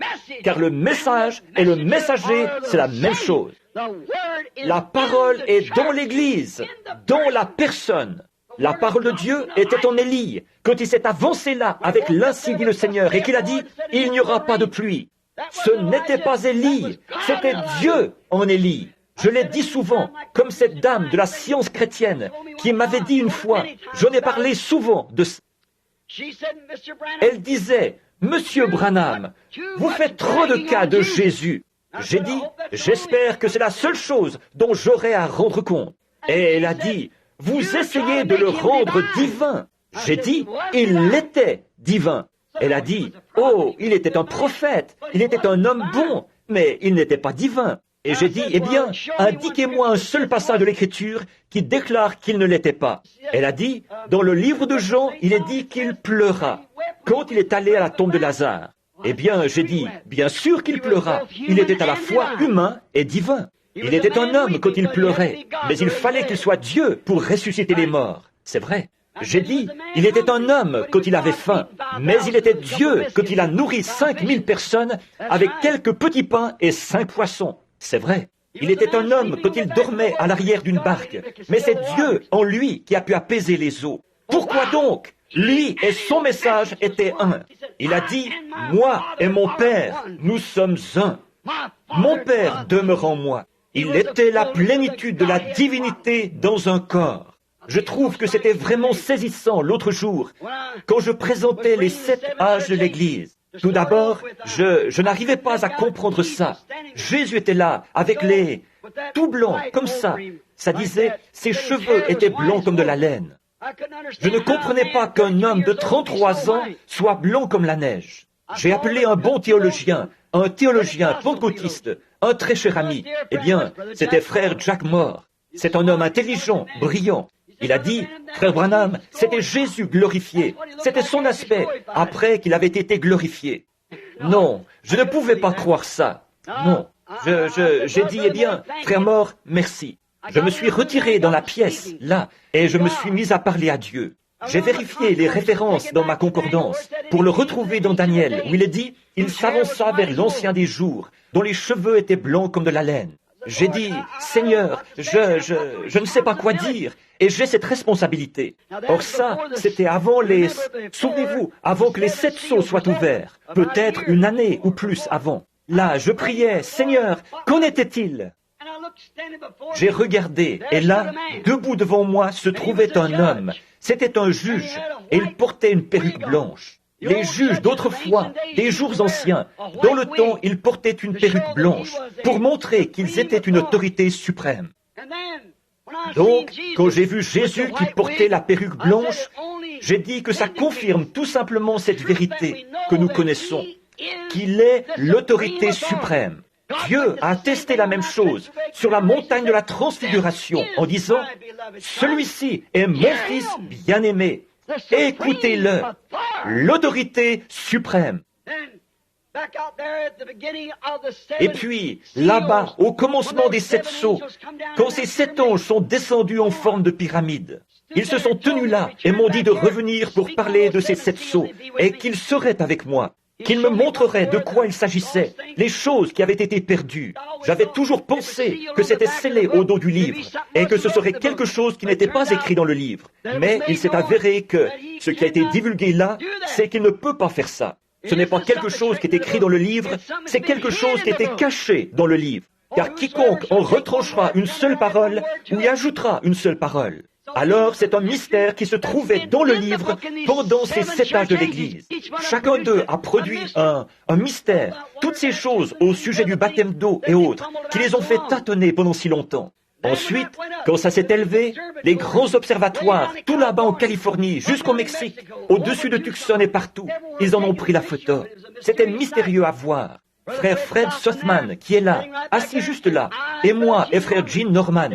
car le message et le messager, c'est la même chose. La parole est dans l'Église, dans la personne. La parole de Dieu était en Élie, quand il s'est avancé là avec l'Ainsi dit le Seigneur et qu'il a dit « Il n'y aura pas de pluie ». Ce n'était pas Élie, c'était Dieu en Élie. Je l'ai dit souvent, comme cette dame de la science chrétienne qui m'avait dit une fois, j'en ai parlé souvent de ça. Elle disait, « Monsieur Branham, vous faites trop de cas de Jésus. » J'ai dit, « J'espère que c'est la seule chose dont j'aurai à rendre compte. » Et elle a dit, « Vous essayez de le rendre divin. » J'ai dit, « Il était divin. » Elle a dit, « Oh, il était un prophète, il était un homme bon, mais il n'était pas divin. » Et j'ai dit, « Eh bien, indiquez-moi un seul passage de l'Écriture qui déclare qu'il ne l'était pas. » Elle a dit, « Dans le livre de Jean, il est dit qu'il pleura quand il est allé à la tombe de Lazare. » Eh bien, j'ai dit, « Bien sûr qu'il pleura. Il était à la fois humain et divin. Il était un homme quand il pleurait, mais il fallait qu'il soit Dieu pour ressusciter les morts. » C'est vrai. J'ai dit, il était un homme quand il avait faim, mais il était Dieu quand il a nourri 5000 personnes avec quelques petits pains et 5 poissons. C'est vrai. Il était un homme quand il dormait à l'arrière d'une barque, mais c'est Dieu en lui qui a pu apaiser les eaux. Pourquoi donc? Lui et son message étaient un. Il a dit, moi et mon Père, nous sommes un. Mon Père demeure en moi. Il était la plénitude de la divinité dans un corps. Je trouve que c'était vraiment saisissant l'autre jour, quand je présentais les 7 âges de l'Église. Tout d'abord, je n'arrivais pas à comprendre ça. Jésus était là, avec les... tout blanc, comme ça. Ça disait, ses cheveux étaient blancs comme de la laine. Je ne comprenais pas qu'un homme de 33 ans soit blanc comme la neige. J'ai appelé un bon théologien, un théologien pentecôtiste, un très cher ami. Eh bien, c'était frère Jack Moore. C'est un homme intelligent, brillant. Il a dit, frère Branham, c'était Jésus glorifié. C'était son aspect, après qu'il avait été glorifié. Non, je ne pouvais pas croire ça. Non. J'ai dit, eh bien, frère Moore, merci. Je me suis retiré dans la pièce, là, et je me suis mis à parler à Dieu. J'ai vérifié les références dans ma concordance pour le retrouver dans Daniel, où il est dit, il s'avança vers l'ancien des jours, dont les cheveux étaient blancs comme de la laine. J'ai dit, Seigneur, je ne sais pas quoi dire, et j'ai cette responsabilité. Or ça, c'était avant les... Souvenez-vous, avant que les 7 sceaux soient ouverts, peut-être une année ou plus avant. Là, je priais, Seigneur, qu'en était-il? J'ai regardé, et là, debout devant moi, se trouvait un homme. C'était un juge, et il portait une perruque blanche. Les juges d'autrefois, des jours anciens, dans le temps, ils portaient une perruque blanche pour montrer qu'ils étaient une autorité suprême. Donc, quand j'ai vu Jésus qui portait la perruque blanche, j'ai dit que ça confirme tout simplement cette vérité que nous connaissons, qu'il est l'autorité suprême. Dieu a attesté la même chose sur la montagne de la transfiguration en disant « Celui-ci est mon fils bien-aimé. Écoutez-le, l'autorité suprême. » Et puis, là-bas, au commencement des 7 sceaux, quand ces 7 anges sont descendus en forme de pyramide, ils se sont tenus là et m'ont dit de revenir pour parler de ces 7 sceaux et qu'ils seraient avec moi, qu'ils me montreraient de quoi il s'agissait, les choses qui avaient été perdues. J'avais toujours pensé que c'était scellé au dos du livre et que ce serait quelque chose qui n'était pas écrit dans le livre. Mais il s'est avéré que ce qui a été divulgué là, c'est qu'il ne peut pas faire ça. Ce n'est pas quelque chose qui est écrit dans le livre, c'est quelque chose qui était caché dans le livre. Car quiconque en retranchera une seule parole ou y ajoutera une seule parole. Alors c'est un mystère qui se trouvait dans le livre pendant ces 7 âges de l'Église. Chacun d'eux a produit un mystère, toutes ces choses au sujet du baptême d'eau et autres, qui les ont fait tâtonner pendant si longtemps. Ensuite, quand ça s'est élevé, les grands observatoires, tout là-bas en Californie, jusqu'au Mexique, au-dessus de Tucson et partout, ils en ont pris la photo. C'était mystérieux à voir. Frère Fred Sothmann, qui est là, assis juste là, et moi et frère Gene Norman,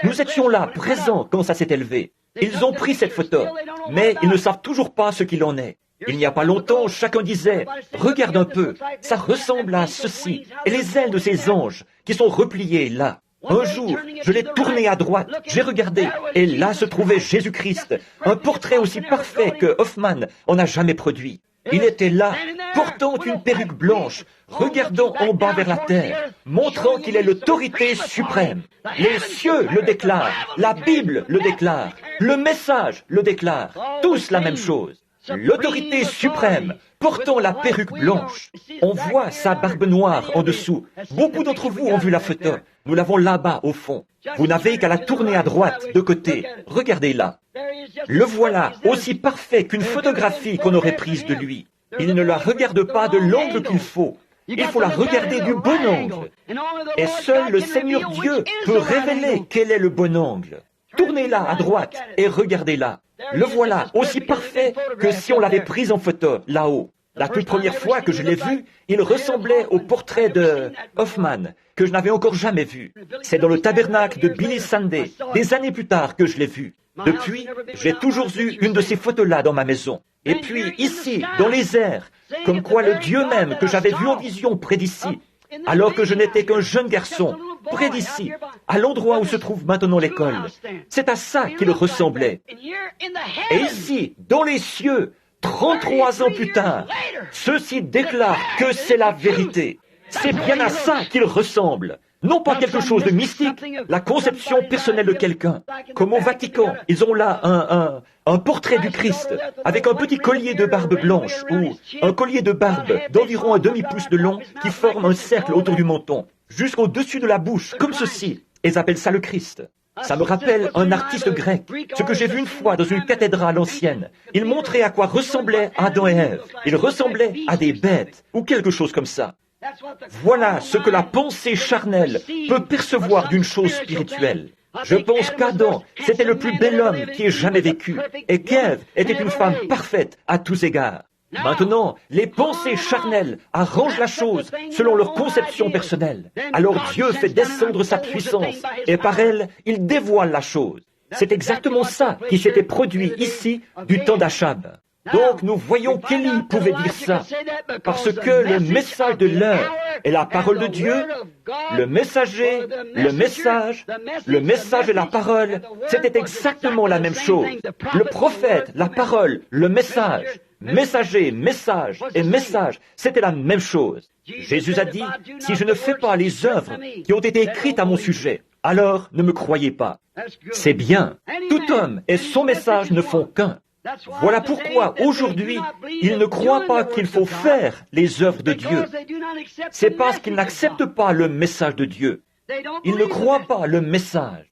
nous étions là, présents quand ça s'est élevé. Ils ont pris cette photo, mais ils ne savent toujours pas ce qu'il en est. Il n'y a pas longtemps, chacun disait, « Regarde un peu, ça ressemble à ceci, et les ailes de ces anges qui sont repliées là. » Un jour, je l'ai tourné à droite, j'ai regardé, et là se trouvait Jésus-Christ, un portrait aussi parfait que Hoffman en a jamais produit. Il était là, portant une perruque blanche, regardant en bas vers la terre, montrant qu'il est l'autorité suprême. Les cieux le déclarent, la Bible le déclare, le message le déclare, tous la même chose. L'autorité suprême, portant la perruque blanche. On voit sa barbe noire en dessous. Beaucoup d'entre vous ont vu la photo. Nous l'avons là-bas, au fond. Vous n'avez qu'à la tourner à droite, de côté. Regardez-la. Le voilà, aussi parfait qu'une photographie qu'on aurait prise de lui. Il ne la regarde pas de l'angle qu'il faut. Il faut la regarder du bon angle. Et seul le Seigneur Dieu peut révéler quel est le bon angle. Tournez-la à droite et regardez-la. Le voilà, aussi parfait que si on l'avait prise en photo, là-haut. La toute première fois que je l'ai vu, il ressemblait au portrait de Hoffman, que je n'avais encore jamais vu. C'est dans le tabernacle de Billy Sunday, des années plus tard, que je l'ai vu. Depuis, j'ai toujours eu une de ces photos-là dans ma maison. Et puis, ici, dans les airs, comme quoi le Dieu même que j'avais vu en vision près d'ici, alors que je n'étais qu'un jeune garçon, près d'ici, à l'endroit où se trouve maintenant l'école. C'est à ça qu'il ressemblait. Et ici, dans les cieux, 33 ans plus tard, ceux-ci déclarent que c'est la vérité. C'est bien à ça qu'il ressemble. Non pas quelque chose de mystique, la conception personnelle de quelqu'un. Comme au Vatican, ils ont là un portrait du Christ, avec un petit collier de barbe blanche, ou un collier de barbe d'environ un demi-pouce de long, qui forme un cercle autour du menton, jusqu'au-dessus de la bouche, comme ceci. Ils appellent ça le Christ. Ça me rappelle un artiste grec, ce que j'ai vu une fois dans une cathédrale ancienne. Il montrait à quoi ressemblaient Adam et Ève. Ils ressemblaient à des bêtes, ou quelque chose comme ça. Voilà ce que la pensée charnelle peut percevoir d'une chose spirituelle. Je pense qu'Adam, c'était le plus bel homme qui ait jamais vécu, et qu'Ève était une femme parfaite à tous égards. Maintenant, les pensées charnelles arrangent la chose selon leur conception personnelle. Alors Dieu fait descendre sa puissance, et par elle, il dévoile la chose. C'est exactement ça qui s'était produit ici du temps d'Achab. Donc nous voyons qu'Élie pouvait dire ça, parce que le message de l'heure est la parole de Dieu, le messager, le message et la parole, c'était exactement la même chose. Le prophète, la parole, le message, messager, message et message, c'était la même chose. Jésus a dit, si je ne fais pas les œuvres qui ont été écrites à mon sujet, alors ne me croyez pas. C'est bien. Tout homme et son message ne font qu'un. Voilà pourquoi, aujourd'hui, ils ne croient pas qu'il faut faire les œuvres de Dieu. C'est parce qu'ils n'acceptent pas le message de Dieu. Ils ne croient pas le message.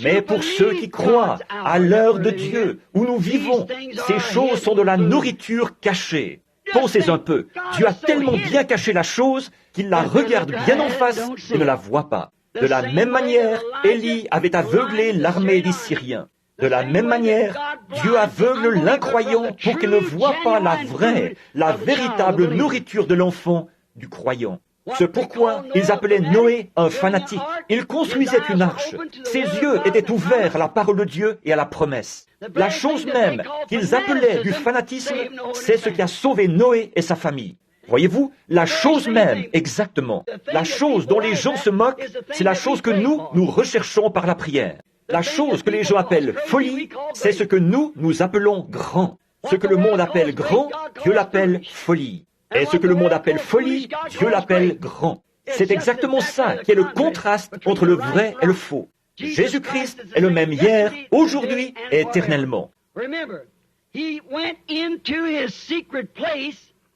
Mais pour ceux qui croient à l'heure de Dieu, où nous vivons, ces choses sont de la nourriture cachée. Pensez un peu, Dieu a tellement bien caché la chose qu'il la regarde bien en face et ne la voit pas. De la même manière, Élie avait aveuglé l'armée des Syriens. De la même manière, Dieu aveugle l'incroyant pour qu'il ne voie pas la vraie, la véritable nourriture de l'enfant du croyant. C'est pourquoi ils appelaient Noé un fanatique. Il construisait une arche. Ses yeux étaient ouverts à la parole de Dieu et à la promesse. La chose même qu'ils appelaient du fanatisme, c'est ce qui a sauvé Noé et sa famille. Voyez-vous, la chose même, exactement, la chose dont les gens se moquent, c'est la chose que nous recherchons par la prière. La chose que les gens appellent folie, c'est ce que nous appelons grand. Ce que le monde appelle grand, Dieu l'appelle folie. Et ce que le monde appelle folie, Dieu l'appelle grand. C'est exactement ça qui est le contraste entre le vrai et le faux. Jésus-Christ est le même hier, aujourd'hui et éternellement.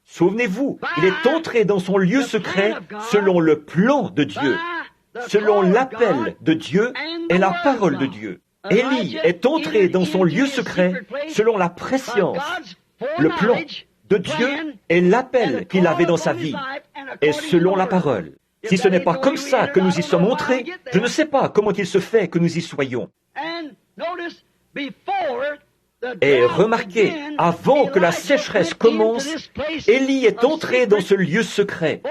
Souvenez-vous, il est entré dans son lieu secret selon le plan de Dieu, selon l'appel de Dieu et la parole de Dieu. Élie est entré dans son lieu secret selon la prescience, le plan de Dieu et l'appel qu'il avait dans sa vie, et selon la parole. Si ce n'est pas comme ça que nous y sommes entrés, je ne sais pas comment il se fait que nous y soyons. Et remarquez, avant que la sécheresse commence, Élie est entré dans ce lieu secret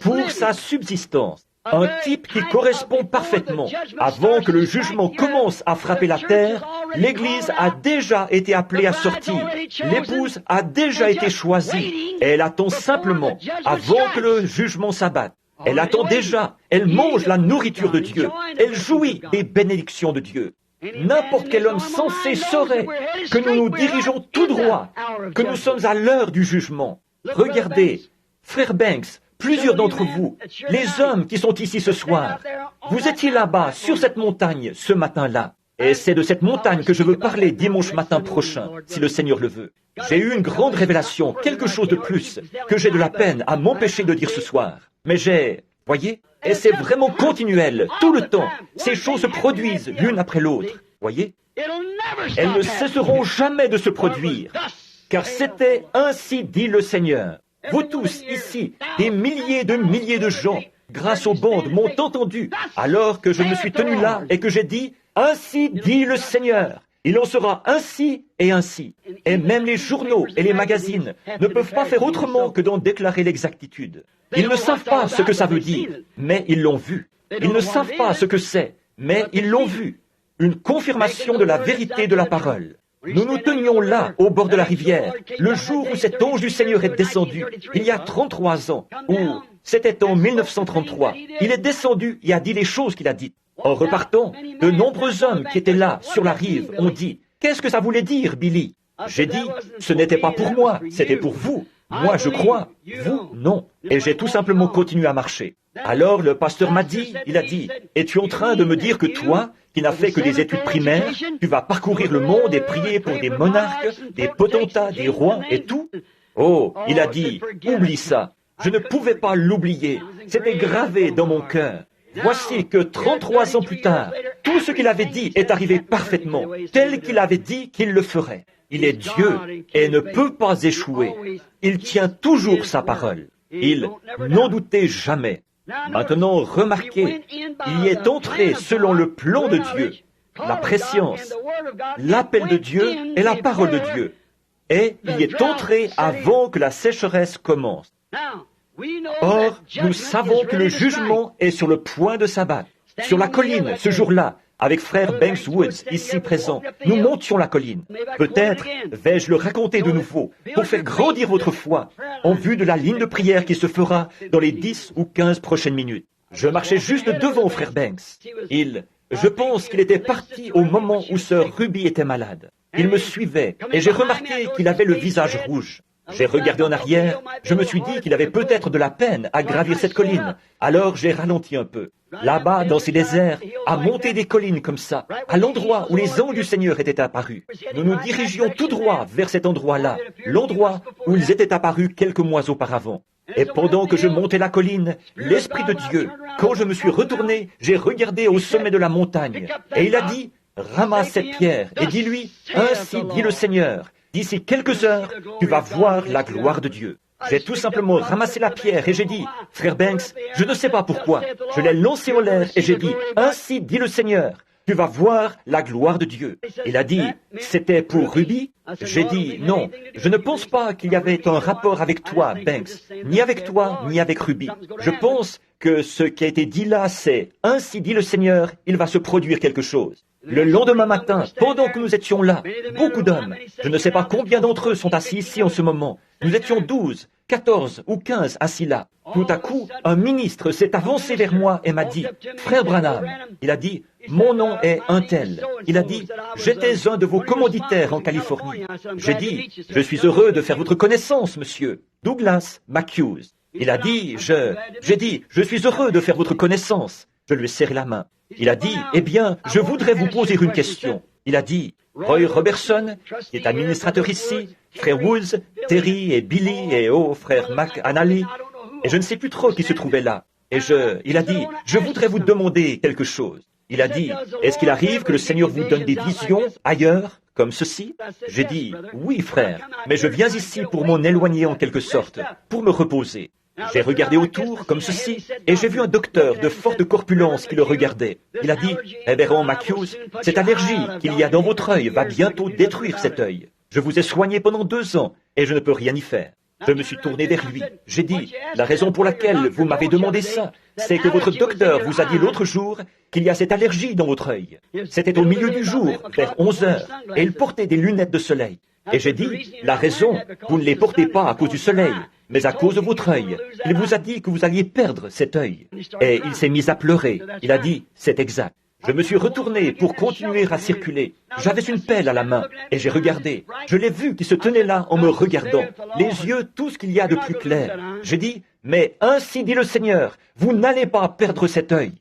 pour sa subsistance. Un type qui correspond parfaitement. Avant que le jugement commence à frapper la terre, l'Église a déjà été appelée à sortir. L'épouse a déjà été choisie. Et elle attend simplement, avant que le jugement s'abatte. Elle attend déjà. Elle mange la nourriture de Dieu. Elle jouit des bénédictions de Dieu. N'importe quel homme sensé saurait que nous nous dirigeons tout droit, que nous sommes à l'heure du jugement. Regardez, frère Banks, plusieurs d'entre vous, les hommes qui sont ici ce soir, vous étiez là-bas, sur cette montagne, ce matin-là. Et c'est de cette montagne que je veux parler dimanche matin prochain, si le Seigneur le veut. J'ai eu une grande révélation, quelque chose de plus, que j'ai de la peine à m'empêcher de dire ce soir. Mais voyez, et c'est vraiment continuel, tout le temps. Ces choses se produisent l'une après l'autre, voyez. Elles ne cesseront jamais de se produire, car c'était ainsi dit le Seigneur. Vous tous, ici, des milliers de gens, grâce aux bandes, m'ont entendu, alors que je me suis tenu là et que j'ai dit, ainsi dit le Seigneur. Il en sera ainsi et ainsi. Et même les journaux et les magazines ne peuvent pas faire autrement que d'en déclarer l'exactitude. Ils ne savent pas ce que ça veut dire, mais ils l'ont vu. Ils ne savent pas ce que c'est, mais ils l'ont vu. Une confirmation de la vérité de la parole. Nous nous tenions là, au bord de la rivière, le jour où cet ange du Seigneur est descendu, il y a 33 ans, ou c'était en 1933. Il est descendu et a dit les choses qu'il a dites. En repartant, de nombreux hommes qui étaient là, sur la rive, ont dit, « Qu'est-ce que ça voulait dire, Billy ?» J'ai dit, « Ce n'était pas pour moi, c'était pour vous. Moi, je crois, vous, non. » Et j'ai tout simplement continué à marcher. Alors, le pasteur m'a dit, il a dit, « Es-tu en train de me dire que toi, qui n'as fait que des études primaires, tu vas parcourir le monde et prier pour des monarques, des potentats, des rois et tout ?» Oh, il a dit, « Oublie ça. » Je ne pouvais pas l'oublier. C'était gravé dans mon cœur. Voici que 33 ans plus tard, tout ce qu'il avait dit est arrivé parfaitement, tel qu'il avait dit qu'il le ferait. Il est Dieu et ne peut pas échouer. Il tient toujours sa parole. Il n'en doutait jamais. Maintenant, remarquez, il y est entré selon le plan de Dieu, la prescience, l'appel de Dieu et la parole de Dieu. Et il y est entré avant que la sécheresse commence. Or, nous savons que le jugement est sur le point de s'abattre. Sur la colline, ce jour-là, avec frère Banks Woods, ici présent, nous montions la colline. Peut-être vais-je le raconter de nouveau, pour faire grandir votre foi, en vue de la ligne de prière qui se fera dans les 10 ou 15 prochaines minutes. Je marchais juste devant frère Banks. Je pense qu'il était parti au moment où sœur Ruby était malade. Il me suivait, et j'ai remarqué qu'il avait le visage rouge. J'ai regardé en arrière, je me suis dit qu'il avait peut-être de la peine à gravir cette colline. Alors j'ai ralenti un peu. Là-bas, dans ces déserts, à monter des collines comme ça, à l'endroit où les anges du Seigneur étaient apparus. Nous nous dirigions tout droit vers cet endroit-là, l'endroit où ils étaient apparus quelques mois auparavant. Et pendant que je montais la colline, l'Esprit de Dieu, quand je me suis retourné, j'ai regardé au sommet de la montagne. Et il a dit, ramasse cette pierre et dis-lui, ainsi dit le Seigneur. D'ici quelques heures, tu vas voir la gloire de Dieu. J'ai tout simplement ramassé la pierre et j'ai dit, frère Banks, je ne sais pas pourquoi. Je l'ai lancée en l'air et j'ai dit, ainsi dit le Seigneur, tu vas voir la gloire de Dieu. Il a dit, c'était pour Ruby? J'ai dit, non, je ne pense pas qu'il y avait un rapport avec toi, Banks, ni avec toi, ni avec Ruby. Je pense que ce qui a été dit là, c'est, ainsi dit le Seigneur, il va se produire quelque chose. Le lendemain matin, pendant que nous étions là, beaucoup d'hommes, je ne sais pas combien d'entre eux sont assis ici en ce moment, nous étions 12, 14 ou 15 assis là. Tout à coup, un ministre s'est avancé vers moi et m'a dit, « Frère Branham », il a dit, « Mon nom est un tel ». Il a dit, « J'étais un de vos commanditaires en Californie ». J'ai dit, « Je suis heureux de faire votre connaissance, monsieur. Douglas McHughes ». Il a dit, j'ai dit, « Je suis heureux de faire votre connaissance ». Je lui ai serré la main. Il a dit, « Eh bien, je voudrais vous poser une question. » Il a dit, « Roy Robertson, qui est administrateur ici, frère Woods, Terry et Billy et frère McAnally, et je ne sais plus trop qui se trouvait là. Et il a dit, « Je voudrais vous demander quelque chose. » Il a dit, est-ce qu'il arrive que le Seigneur vous donne des visions ailleurs, comme ceci? J'ai dit, oui frère, mais je viens ici pour m'en éloigner en quelque sorte, pour me reposer. J'ai regardé autour, comme ceci, et j'ai vu un docteur de forte corpulence qui le regardait. Il a dit, Révérend Matthews, cette allergie qu'il y a dans votre œil va bientôt détruire cet œil. Je vous ai soigné pendant 2 ans, et je ne peux rien y faire. Je me suis tourné vers lui. J'ai dit, la raison pour laquelle vous m'avez demandé ça, c'est que votre docteur vous a dit l'autre jour qu'il y a cette allergie dans votre œil. C'était au milieu du jour, vers 11 heures, et il portait des lunettes de soleil. Et j'ai dit, la raison, vous ne les portez pas à cause du soleil, mais à cause de votre œil. Il vous a dit que vous alliez perdre cet œil. Et il s'est mis à pleurer. Il a dit, c'est exact. Je me suis retourné pour continuer à circuler. J'avais une pelle à la main et j'ai regardé. Je l'ai vu qui se tenait là en me regardant, les yeux tout ce qu'il y a de plus clair. J'ai dit, mais ainsi dit le Seigneur, vous n'allez pas perdre cet œil.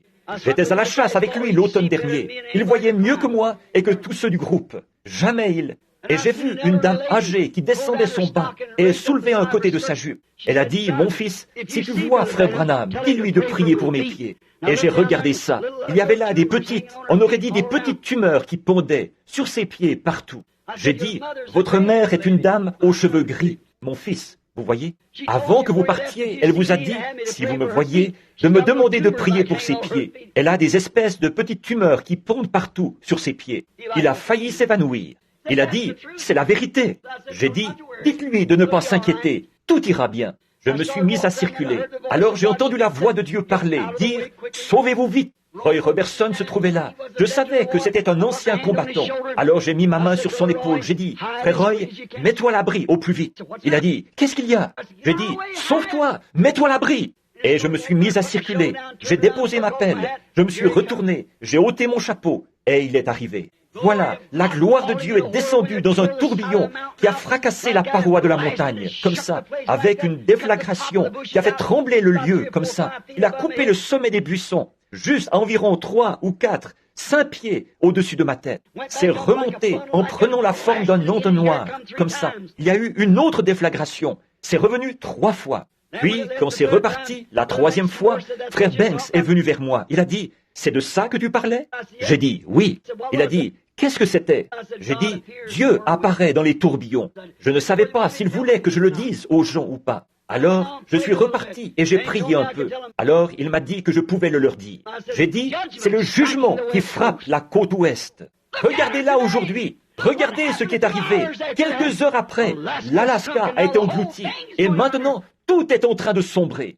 J'étais à la chasse avec lui l'automne dernier. Il voyait mieux que moi et que tous ceux du groupe. Jamais il... Et j'ai vu une dame âgée qui descendait son bas et soulevait un côté de sa jupe. Elle a dit, mon fils, si tu vois frère Branham, dis-lui de prier pour mes pieds. Et j'ai regardé ça. Il y avait là des petites, on aurait dit des petites tumeurs qui pendaient sur ses pieds partout. J'ai dit, votre mère est une dame aux cheveux gris. Mon fils, vous voyez, avant que vous partiez, elle vous a dit, si vous me voyez, de me demander de prier pour ses pieds. Elle a des espèces de petites tumeurs qui pondent partout sur ses pieds. Il a failli s'évanouir. Il a dit, c'est la vérité. J'ai dit, dites-lui de ne pas s'inquiéter, tout ira bien. Je me suis mis à circuler. Alors j'ai entendu la voix de Dieu parler, dire, sauvez-vous vite. Roy Robertson se trouvait là. Je savais que c'était un ancien combattant. Alors j'ai mis ma main sur son épaule. J'ai dit, frère Roy, mets-toi à l'abri au plus vite. Il a dit, qu'est-ce qu'il y a? J'ai dit, sauve-toi, mets-toi à l'abri. Et je me suis mis à circuler. J'ai déposé ma pelle. Je me suis retourné. J'ai ôté mon chapeau. Et il est arrivé. Voilà, la gloire de Dieu est descendue dans un tourbillon qui a fracassé la paroi de la montagne, comme ça, avec une déflagration qui a fait trembler le lieu, comme ça. Il a coupé le sommet des buissons, juste à environ 3 ou 4, 5 pieds au-dessus de ma tête. C'est remonté en prenant la forme d'un entonnoir, comme ça. Il y a eu une autre déflagration. C'est revenu 3 fois. Puis, quand c'est reparti, la 3e fois, frère Banks est venu vers moi. Il a dit, c'est de ça que tu parlais? J'ai dit, oui. Il a dit, qu'est-ce que c'était? J'ai dit, Dieu apparaît dans les tourbillons. Je ne savais pas s'il voulait que je le dise aux gens ou pas. Alors, je suis reparti et j'ai prié un peu. Alors, il m'a dit que je pouvais le leur dire. J'ai dit, c'est le jugement qui frappe la côte ouest. Regardez là aujourd'hui. Regardez ce qui est arrivé. Quelques heures après, l'Alaska a été englouti. Et maintenant, tout est en train de sombrer.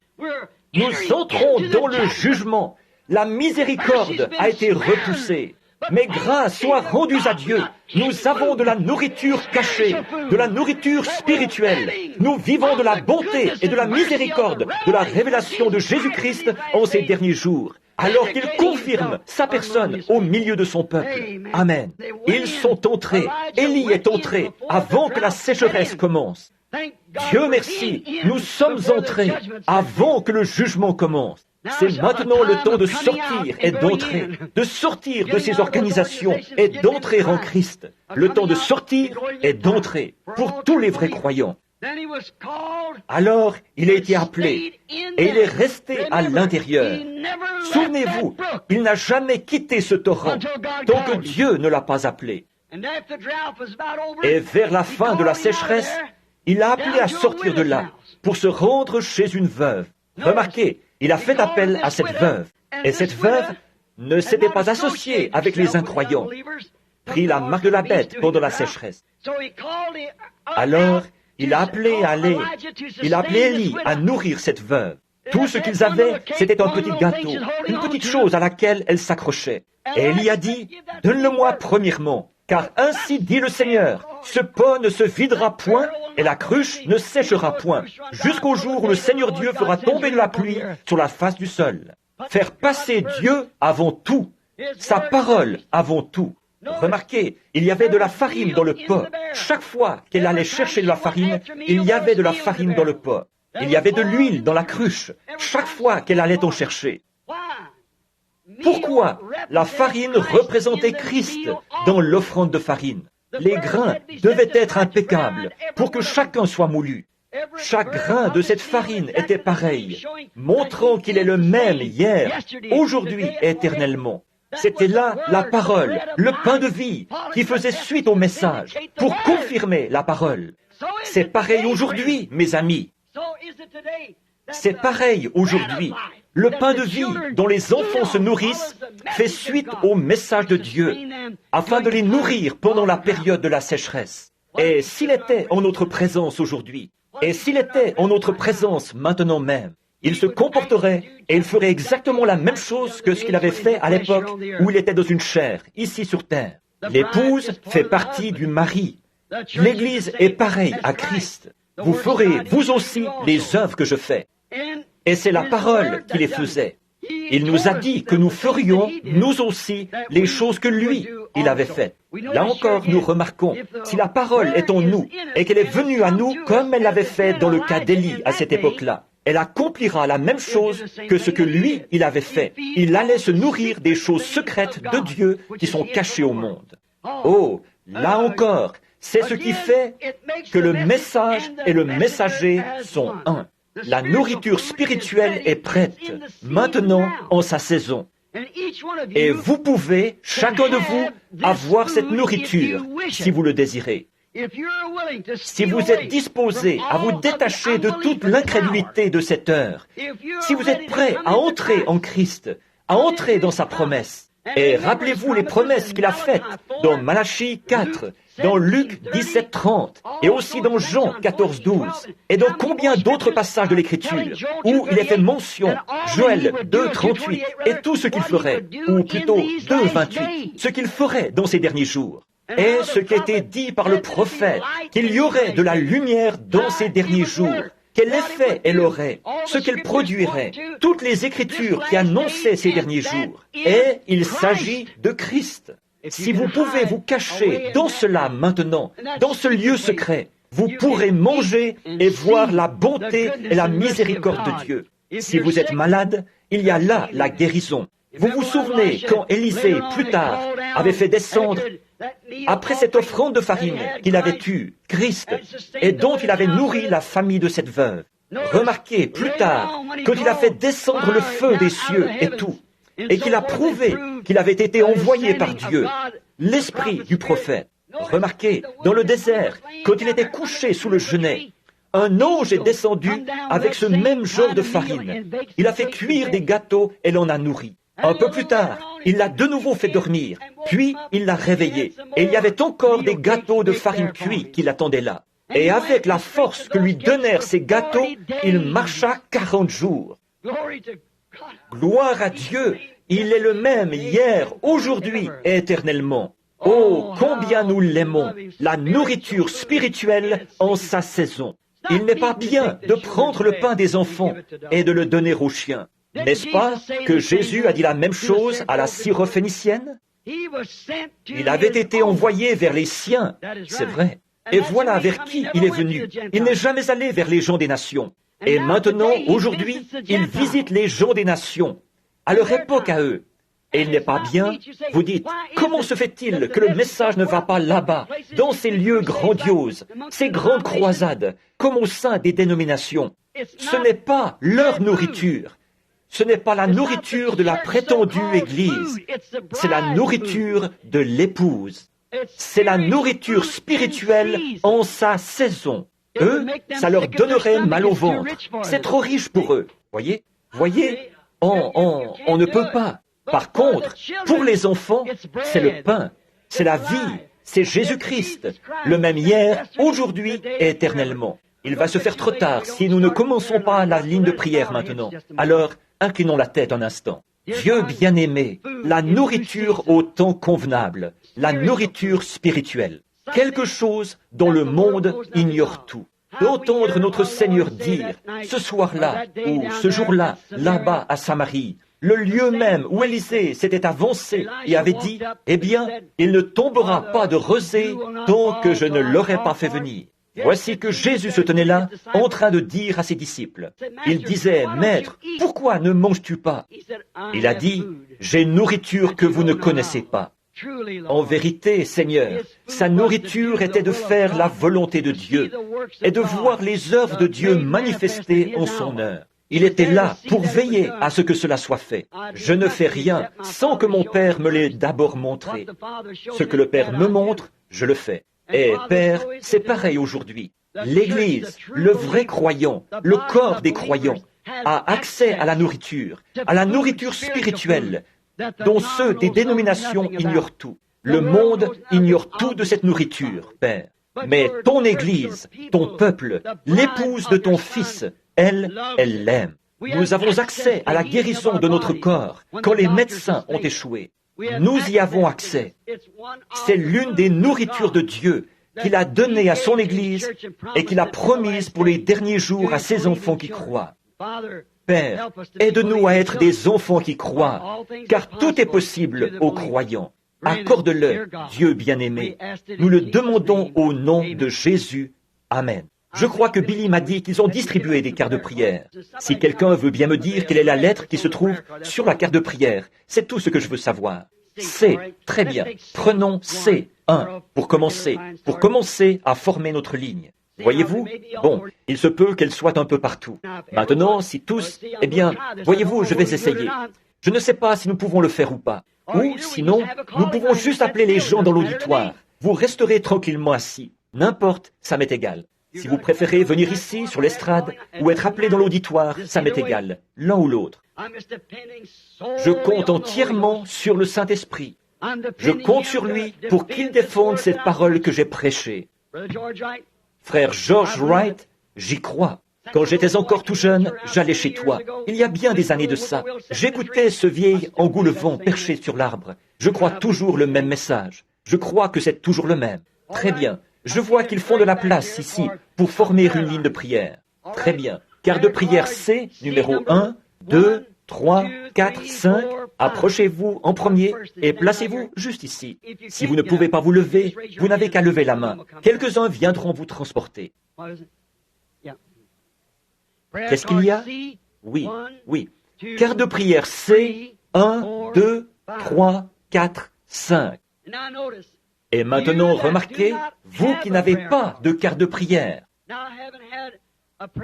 Nous entrons dans le jugement. La miséricorde a été repoussée. Mais grâce soit rendue à Dieu. Nous avons de la nourriture cachée, de la nourriture spirituelle. Nous vivons de la bonté et de la miséricorde, de la révélation de Jésus-Christ en ces derniers jours, alors qu'il confirme sa personne au milieu de son peuple. Amen. Ils sont entrés, Élie est entré avant que la sécheresse commence. Dieu merci, nous sommes entrés avant que le jugement commence. C'est maintenant le temps de sortir et d'entrer, de sortir de ces organisations et d'entrer en Christ. Le temps de sortir et d'entrer pour tous les vrais croyants. Alors, il a été appelé et il est resté à l'intérieur. Souvenez-vous, il n'a jamais quitté ce torrent tant que Dieu ne l'a pas appelé. Et vers la fin de la sécheresse, il a appelé à sortir de là pour se rendre chez une veuve. Remarquez, il a fait appel à cette veuve. Et cette veuve ne s'était pas associée avec les incroyants, pris la marque de la bête pendant la sécheresse. Alors, il a appelé Élie à nourrir cette veuve. Tout ce qu'ils avaient, c'était un petit gâteau, une petite chose à laquelle elle s'accrochait. Et Élie a dit, « Donne-le-moi premièrement, car ainsi dit le Seigneur, ce pot ne se videra point et la cruche ne séchera point, jusqu'au jour où le Seigneur Dieu fera tomber de la pluie sur la face du sol. » Faire passer Dieu avant tout, sa parole avant tout. Remarquez, il y avait de la farine dans le pot. Chaque fois qu'elle allait chercher de la farine, il y avait de la farine dans le pot. Il y avait de l'huile dans la cruche. Chaque fois qu'elle allait en chercher. Pourquoi? La farine représentait Christ dans l'offrande de farine. Les grains devaient être impeccables pour que chacun soit moulu. Chaque grain de cette farine était pareil, montrant qu'il est le même hier, aujourd'hui et éternellement. C'était là la parole, le pain de vie, qui faisait suite au message, pour confirmer la parole. C'est pareil aujourd'hui, mes amis. C'est pareil aujourd'hui. Le pain de vie dont les enfants se nourrissent fait suite au message de Dieu, afin de les nourrir pendant la période de la sécheresse. Et s'il était en notre présence aujourd'hui, et s'il était en notre présence maintenant même, il se comporterait et il ferait exactement la même chose que ce qu'il avait fait à l'époque où il était dans une chair, ici sur terre. L'épouse fait partie du mari. L'Église est pareille à Christ. Vous ferez, vous aussi, les œuvres que je fais. Et c'est la parole qui les faisait. Il nous a dit que nous ferions, nous aussi, les choses que lui, il avait faites. Là encore, nous remarquons, si la parole est en nous et qu'elle est venue à nous comme elle l'avait fait dans le cas d'Élie à cette époque-là, elle accomplira la même chose que ce que lui, il avait fait. Il allait se nourrir des choses secrètes de Dieu qui sont cachées au monde. Oh, là encore, c'est ce qui fait que le message et le messager sont un. La nourriture spirituelle est prête, maintenant en sa saison. Et vous pouvez, chacun de vous, avoir cette nourriture, si vous le désirez. Si vous êtes disposé à vous détacher de toute l'incrédulité de cette heure, si vous êtes prêt à entrer en Christ, à entrer dans sa promesse, et rappelez-vous les promesses qu'il a faites dans Malachie 4, dans Luc 17, 30, et aussi dans Jean 14, 12, et dans combien d'autres passages de l'Écriture, où il est fait mention, Joël 2, 38, et tout ce qu'il ferait, ou plutôt 2, 28, ce qu'il ferait dans ces derniers jours. Et ce qui était dit par le prophète, qu'il y aurait de la lumière dans ces derniers jours, quel effet elle aurait, ce qu'elle produirait, toutes les Écritures qui annonçaient ces derniers jours. Et il s'agit de Christ. Si vous pouvez vous cacher dans cela maintenant, dans ce lieu secret, vous pourrez manger et voir la bonté et la miséricorde de Dieu. Si vous êtes malade, il y a là la guérison. Vous vous souvenez quand Élisée, plus tard, avait fait descendre, après cette offrande de farine qu'il avait eue, Christ, et dont il avait nourri la famille de cette veuve. Remarquez, plus tard, quand il a fait descendre le feu des cieux et tout, et qu'il a prouvé qu'il avait été envoyé par Dieu, l'esprit du prophète. Remarquez, dans le désert, quand il était couché sous le genêt, un ange est descendu avec ce même genre de farine. Il a fait cuire des gâteaux et l'en a nourri. Un peu plus tard, il l'a de nouveau fait dormir, puis il l'a réveillé, et il y avait encore des gâteaux de farine cuits qui l'attendaient là. Et avec la force que lui donnèrent ces gâteaux, il marcha 40 jours. Gloire à Dieu, il est le même hier, aujourd'hui et éternellement. Oh, combien nous l'aimons, la nourriture spirituelle en sa saison. Il n'est pas bien de prendre le pain des enfants et de le donner aux chiens. N'est-ce pas que Jésus a dit la même chose à la syrophénicienne? Il avait été envoyé vers les siens, c'est vrai. Et voilà vers qui il est venu. Il n'est jamais allé vers les gens des nations. Et maintenant, aujourd'hui, il visite les gens des nations, à leur époque à eux. Et il n'est pas bien. Vous dites, comment se fait-il que le message ne va pas là-bas, dans ces lieux grandioses, ces grandes croisades, comme au sein des dénominations? Ce n'est pas leur nourriture. Ce n'est pas la nourriture de la prétendue Église, c'est la nourriture de l'épouse. C'est la nourriture spirituelle en sa saison. Eux, ça leur donnerait mal au ventre. C'est trop riche pour eux. Voyez, on ne peut pas. Par contre, pour les enfants, c'est le pain, c'est la vie, c'est Jésus-Christ, le même hier, aujourd'hui et éternellement. Il va se faire trop tard si nous ne commençons pas la ligne de prière maintenant. Alors, inclinons la tête un instant. Dieu bien-aimé, la nourriture au temps convenable, la nourriture spirituelle, quelque chose dont le monde ignore tout. D'entendre notre Seigneur dire, ce soir-là, ou ce jour-là, là-bas à Samarie, le lieu même où Élisée s'était avancé et avait dit, eh bien, il ne tombera pas de rosée tant que je ne l'aurai pas fait venir. Voici que Jésus se tenait là, en train de dire à ses disciples. Il disait, « Maître, pourquoi ne manges-tu pas ?» Il a dit, « J'ai une nourriture que vous ne connaissez pas. » En vérité, Seigneur, sa nourriture était de faire la volonté de Dieu et de voir les œuvres de Dieu manifestées en son heure. Il était là pour veiller à ce que cela soit fait. Je ne fais rien sans que mon Père me l'ait d'abord montré. Ce que le Père me montre, je le fais. Et Père, c'est pareil aujourd'hui. L'Église, le vrai croyant, le corps des croyants, a accès à la nourriture spirituelle, dont ceux des dénominations ignorent tout. Le monde ignore tout de cette nourriture, Père. Mais ton Église, ton peuple, l'épouse de ton Fils, elle l'aime. Nous avons accès à la guérison de notre corps quand les médecins ont échoué. Nous y avons accès. C'est l'une des nourritures de Dieu qu'il a données à son Église et qu'il a promise pour les derniers jours à ses enfants qui croient. Père, aide-nous à être des enfants qui croient, car tout est possible aux croyants. Accorde-le, Dieu bien-aimé. Nous le demandons au nom de Jésus. Amen. Je crois que Billy m'a dit qu'ils ont distribué des cartes de prière. Si quelqu'un veut bien me dire quelle est la lettre qui se trouve sur la carte de prière, c'est tout ce que je veux savoir. C, très bien. Prenons C1 pour commencer à former notre ligne. Voyez-vous? Bon, il se peut qu'elle soit un peu partout. Maintenant, si tous, eh bien, voyez-vous, je vais essayer. Je ne sais pas si nous pouvons le faire ou pas. Ou, sinon, nous pouvons juste appeler les gens dans l'auditoire. Vous resterez tranquillement assis. N'importe, ça m'est égal. Si vous préférez venir ici, sur l'estrade, ou être appelé dans l'auditoire, ça m'est égal. L'un ou l'autre. Je compte entièrement sur le Saint-Esprit. Je compte sur lui pour qu'il défende cette parole que j'ai prêchée. Frère George Wright, j'y crois. Quand j'étais encore tout jeune, j'allais chez toi. Il y a bien des années de ça. J'écoutais ce vieil engoulevent perché sur l'arbre. Je crois toujours le même message. Je crois que c'est toujours le même. Très bien. Je vois qu'ils font de la place ici pour former une ligne de prière. Très bien. Carte de prière C, numéro 1, 2, 3, 4, 5. Approchez-vous en premier et placez-vous juste ici. Si vous ne pouvez pas vous lever, vous n'avez qu'à lever la main. Quelques-uns viendront vous transporter. Qu'est-ce qu'il y a? Oui. Carte de prière C, 1, 2, 3, 4, 5. Et maintenant, remarquez, vous qui n'avez pas de carte de prière.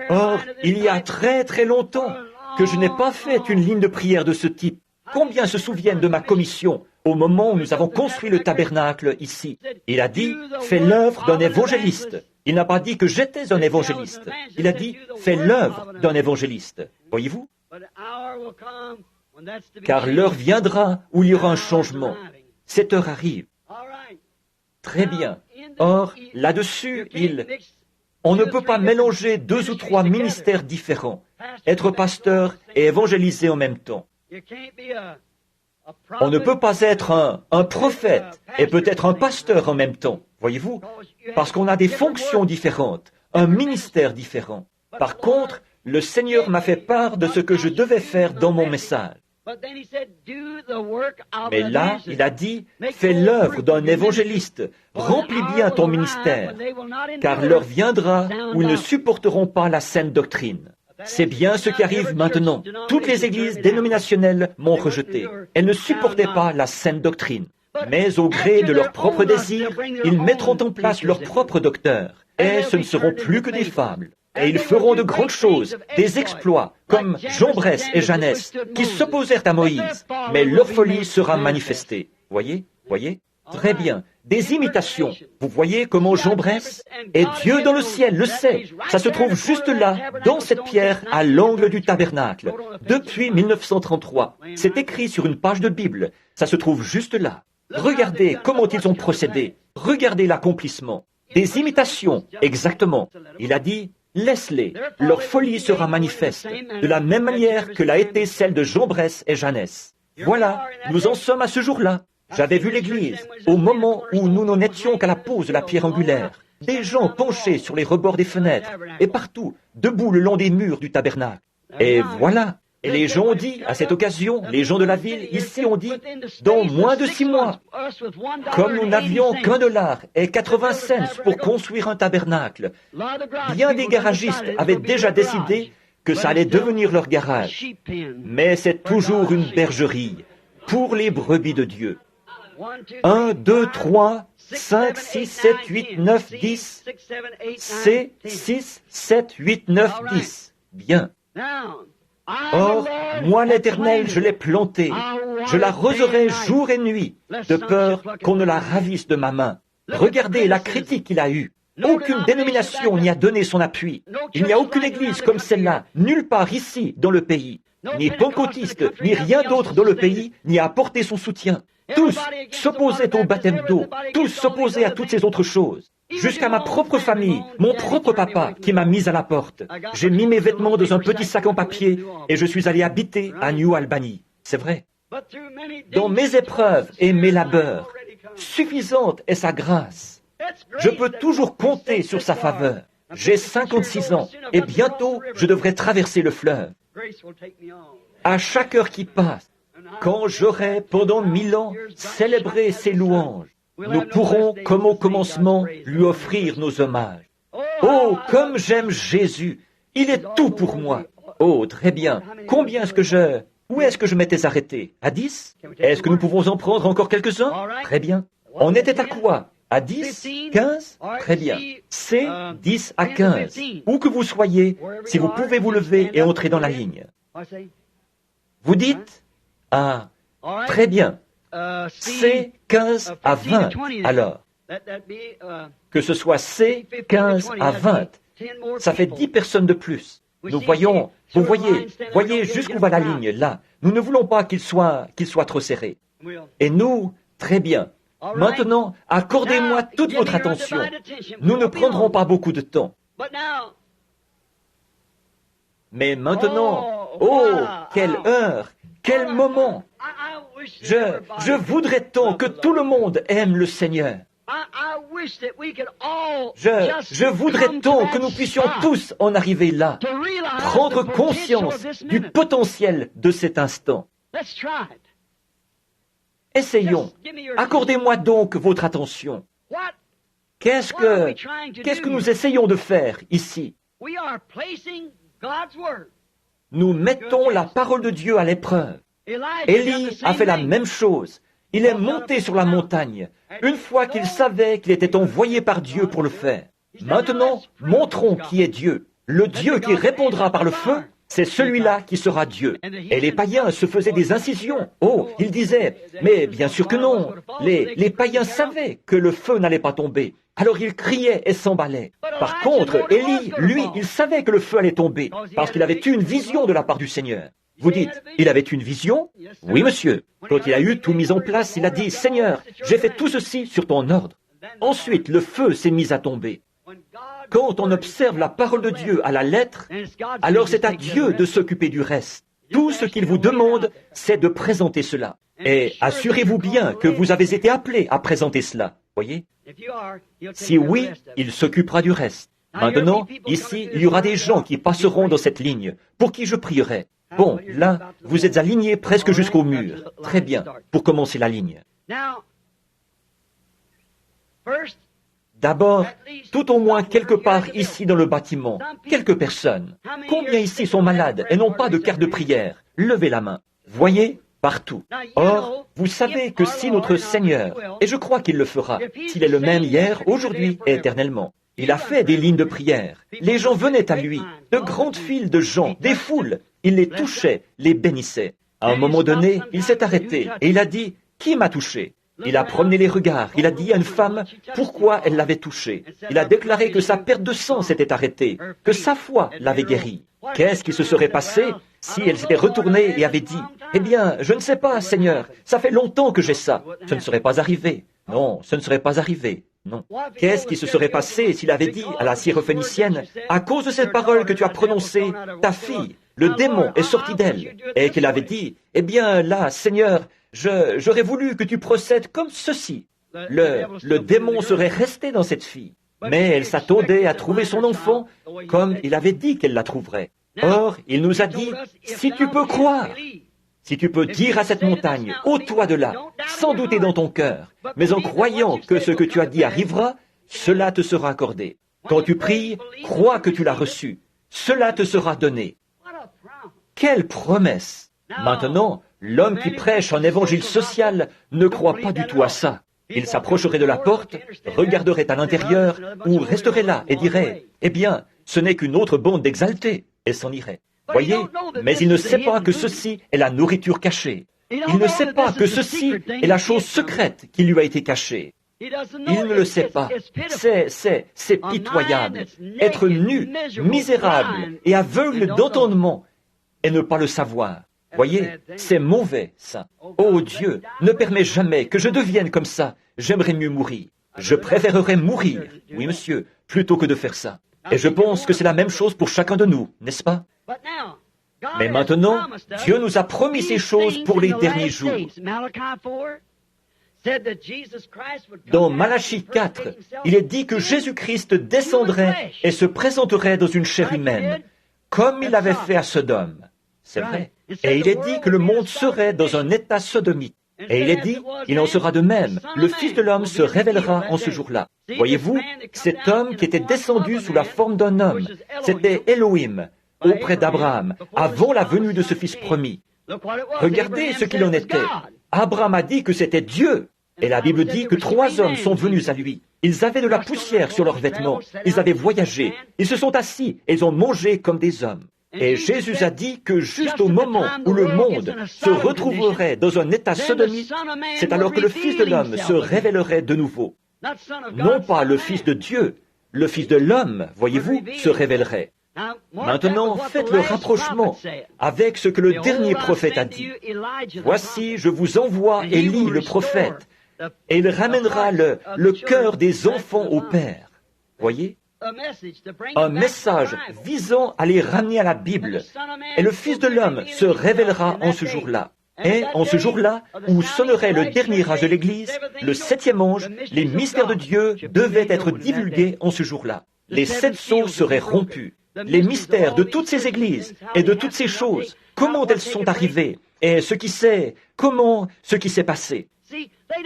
Or, il y a très très longtemps que je n'ai pas fait une ligne de prière de ce type. Combien se souviennent de ma commission au moment où nous avons construit le tabernacle ici? Il a dit, fais l'œuvre d'un évangéliste. Il n'a pas dit que j'étais un évangéliste. Il a dit, fais l'œuvre d'un évangéliste. Voyez-vous? Car l'heure viendra où il y aura un changement. Cette heure arrive. Très bien. Or, là-dessus, on ne peut pas mélanger 2 ou 3 ministères différents, être pasteur et évangéliser en même temps. On ne peut pas être un prophète et peut-être un pasteur en même temps, voyez-vous, parce qu'on a des fonctions différentes, un ministère différent. Par contre, le Seigneur m'a fait part de ce que je devais faire dans mon message. Mais là, il a dit, fais l'œuvre d'un évangéliste, remplis bien ton ministère, car l'heure viendra où ils ne supporteront pas la saine doctrine. C'est bien ce qui arrive maintenant. Toutes les églises dénominationnelles m'ont rejeté. Elles ne supportaient pas la saine doctrine. Mais au gré de leurs propres désirs, ils mettront en place leurs propres docteurs. Et ce ne seront plus que des fables. Et ils feront de grandes choses, des exploits, comme Jean Bress et Jeannès, qui s'opposèrent à Moïse. Mais leur folie sera manifestée. Voyez? Très bien. Des imitations. Vous voyez comment Jean Bress? Et Dieu dans le ciel le sait. Ça se trouve juste là, dans cette pierre, à l'angle du tabernacle. Depuis 1933. C'est écrit sur une page de Bible. Ça se trouve juste là. Regardez comment ils ont procédé. Regardez l'accomplissement. Des imitations, exactement. Il a dit, laisse-les. Leur folie sera manifeste, de la même manière que l'a été celle de Jean Bress et Jeannès. Voilà, nous en sommes à ce jour-là. J'avais vu l'église, au moment où nous n'en étions qu'à la pose de la pierre angulaire. Des gens penchés sur les rebords des fenêtres, et partout, debout le long des murs du tabernacle. Et voilà. Et les gens ont dit, à cette occasion, les gens de la ville, ici ont dit, dans moins de 6 mois, comme nous n'avions qu'$1 et 80 cents pour construire un tabernacle, bien des garagistes avaient déjà décidé que ça allait devenir leur garage. Mais c'est toujours une bergerie pour les brebis de Dieu. 1, 2, 3, 5, 6, 7, 8, 9, 10. C'est 6, 7, 8, 9, 10. Bien. Or, moi l'Éternel, je l'ai plantée, je l'arroserai jour et nuit, de peur qu'on ne la ravisse de ma main. Regardez la critique qu'il a eue. Aucune dénomination n'y a donné son appui. Il n'y a aucune église comme celle-là, nulle part ici dans le pays. Ni pentecôtiste, ni rien d'autre dans le pays n'y a apporté son soutien. Tous s'opposaient au baptême d'eau, tous s'opposaient à toutes ces autres choses. Jusqu'à ma propre famille, mon propre papa qui m'a mis à la porte. J'ai mis mes vêtements dans un petit sac en papier et je suis allé habiter à New Albany. C'est vrai. Dans mes épreuves et mes labeurs, suffisante est sa grâce. Je peux toujours compter sur sa faveur. J'ai 56 ans et bientôt je devrais traverser le fleuve. À chaque heure qui passe, quand j'aurai pendant 1000 ans célébré ses louanges, nous pourrons, comme au commencement, lui offrir nos hommages. Oh, comme j'aime Jésus! Il est tout pour moi. Oh, très bien. Combien est-ce que je... Où est-ce que je m'étais arrêté? À 10? Est-ce que nous pouvons en prendre encore quelques-uns? Très bien. On était à quoi? À 10? 15? Très bien. C'est 10 à 15. Où que vous soyez, si vous pouvez vous lever et entrer dans la ligne. Vous dites? Ah, très bien. C 15 à 20, alors. Que ce soit C 15 à 20, ça fait 10 personnes de plus. Nous voyons, vous voyez jusqu'où va la ligne, là. Nous ne voulons pas qu'il soit trop serré. Et nous, très bien. Maintenant, accordez-moi toute votre attention. Nous ne prendrons pas beaucoup de temps. Mais maintenant, oh, quelle heure, quel moment! Je voudrais tant que tout le monde aime le Seigneur. Je voudrais tant que nous puissions tous en arriver là, prendre conscience du potentiel de cet instant. Essayons. Accordez-moi donc votre attention. Qu'est-ce que nous essayons de faire ici? Nous mettons la parole de Dieu à l'épreuve. Élie a fait la même chose. Il est monté sur la montagne, une fois qu'il savait qu'il était envoyé par Dieu pour le faire. Maintenant, montrons qui est Dieu. Le Dieu qui répondra par le feu, c'est celui-là qui sera Dieu. Et les païens se faisaient des incisions. Oh, ils disaient, mais bien sûr que non. Les païens savaient que le feu n'allait pas tomber. Alors ils criaient et s'emballaient. Par contre, Élie, lui, il savait que le feu allait tomber, parce qu'il avait eu une vision de la part du Seigneur. Vous dites, il avait une vision? Oui, monsieur. Quand il a eu tout mis en place, il a dit, Seigneur, j'ai fait tout ceci sur ton ordre. Ensuite, le feu s'est mis à tomber. Quand on observe la parole de Dieu à la lettre, alors c'est à Dieu de s'occuper du reste. Tout ce qu'il vous demande, c'est de présenter cela. Et assurez-vous bien que vous avez été appelé à présenter cela. Voyez? Si oui, il s'occupera du reste. Maintenant, ici, il y aura des gens qui passeront dans cette ligne, pour qui je prierai. Bon, là, vous êtes alignés presque jusqu'au mur. Très bien, pour commencer la ligne. D'abord, tout au moins quelque part ici dans le bâtiment, quelques personnes. Combien ici sont malades et n'ont pas de carte de prière? Levez la main. Voyez, partout. Or, vous savez que si notre Seigneur, et je crois qu'il le fera, s'il est le même hier, aujourd'hui et éternellement, il a fait des lignes de prière. Les gens venaient à lui, de grandes files de gens, des foules. Il les touchait, les bénissait. À un moment donné, il s'est arrêté et il a dit, « Qui m'a touché ?» Il a promené les regards. Il a dit à une femme pourquoi elle l'avait touché. Il a déclaré que sa perte de sang s'était arrêtée, que sa foi l'avait guérie. Qu'est-ce qui se serait passé si elle s'était retournée et avait dit, « Eh bien, je ne sais pas, Seigneur, ça fait longtemps que j'ai ça. » Ce ne serait pas arrivé. Non, ce ne serait pas arrivé. Non. Qu'est-ce qui se serait passé s'il avait dit à la syrophénicienne, « À cause de cette parole que tu as prononcée, ta fille, le démon est sorti d'elle. » Et qu'elle avait dit, « Eh bien, là, Seigneur, j'aurais voulu que tu procèdes comme ceci. » Le démon serait resté dans cette fille. Mais elle s'attendait à trouver son enfant comme il avait dit qu'elle la trouverait. Or, il nous a dit, « Si tu peux croire, si tu peux dire à cette montagne, ôte-toi de là, sans douter dans ton cœur, mais en croyant que ce que tu as dit arrivera, cela te sera accordé. Quand tu pries, crois que tu l'as reçu, cela te sera donné. » Quelle promesse! Maintenant, l'homme qui prêche un évangile social ne croit pas du tout à ça. Il s'approcherait de la porte, regarderait à l'intérieur, ou resterait là et dirait, « Eh bien, ce n'est qu'une autre bande d'exaltés », et s'en irait. Voyez, mais il ne sait pas que ceci est la nourriture cachée. Il ne sait pas que ceci est la chose secrète qui lui a été cachée. Il ne le sait pas. C'est pitoyable. Être nu, misérable et aveugle d'entendement et ne pas le savoir. Voyez, c'est mauvais, ça. Oh Dieu, ne permets jamais que je devienne comme ça. J'aimerais mieux mourir. Je préférerais mourir, oui monsieur, plutôt que de faire ça. Et je pense que c'est la même chose pour chacun de nous, n'est-ce pas? Mais maintenant, Dieu nous a promis ces choses pour les derniers jours. Dans Malachie 4, il est dit que Jésus-Christ descendrait et se présenterait dans une chair humaine, comme il l'avait fait à Sodome. C'est vrai. Et il est dit que le monde serait dans un état sodomite. Et il est dit, il en sera de même. Le Fils de l'homme se révélera en ce jour-là. Voyez-vous, cet homme qui était descendu sous la forme d'un homme, c'était Elohim, auprès d'Abraham, avant la venue de ce Fils promis. Regardez ce qu'il en était. Abraham a dit que c'était Dieu. Et la Bible dit que 3 hommes sont venus à lui. Ils avaient de la poussière sur leurs vêtements. Ils avaient voyagé. Ils se sont assis et ils ont mangé comme des hommes. Et Jésus a dit que juste au moment où le monde se retrouverait dans un état sodomite, c'est alors que le Fils de l'homme se révélerait de nouveau. Non pas le Fils de Dieu, le Fils de l'homme, voyez-vous, se révélerait. Maintenant, faites le rapprochement avec ce que le dernier prophète a dit. Voici, je vous envoie Élie le prophète, et il ramènera le cœur des enfants au Père. Voyez? Un message visant à les ramener à la Bible. Et le Fils de l'homme se révélera en ce jour-là. Et en ce jour-là, où sonnerait le dernier âge de l'Église, le 7e ange, les mystères de Dieu devaient être divulgués en ce jour-là. Les 7 sceaux seraient rompus. Les mystères de toutes ces églises et de toutes ces choses, comment elles sont arrivées, et ce qui s'est passé.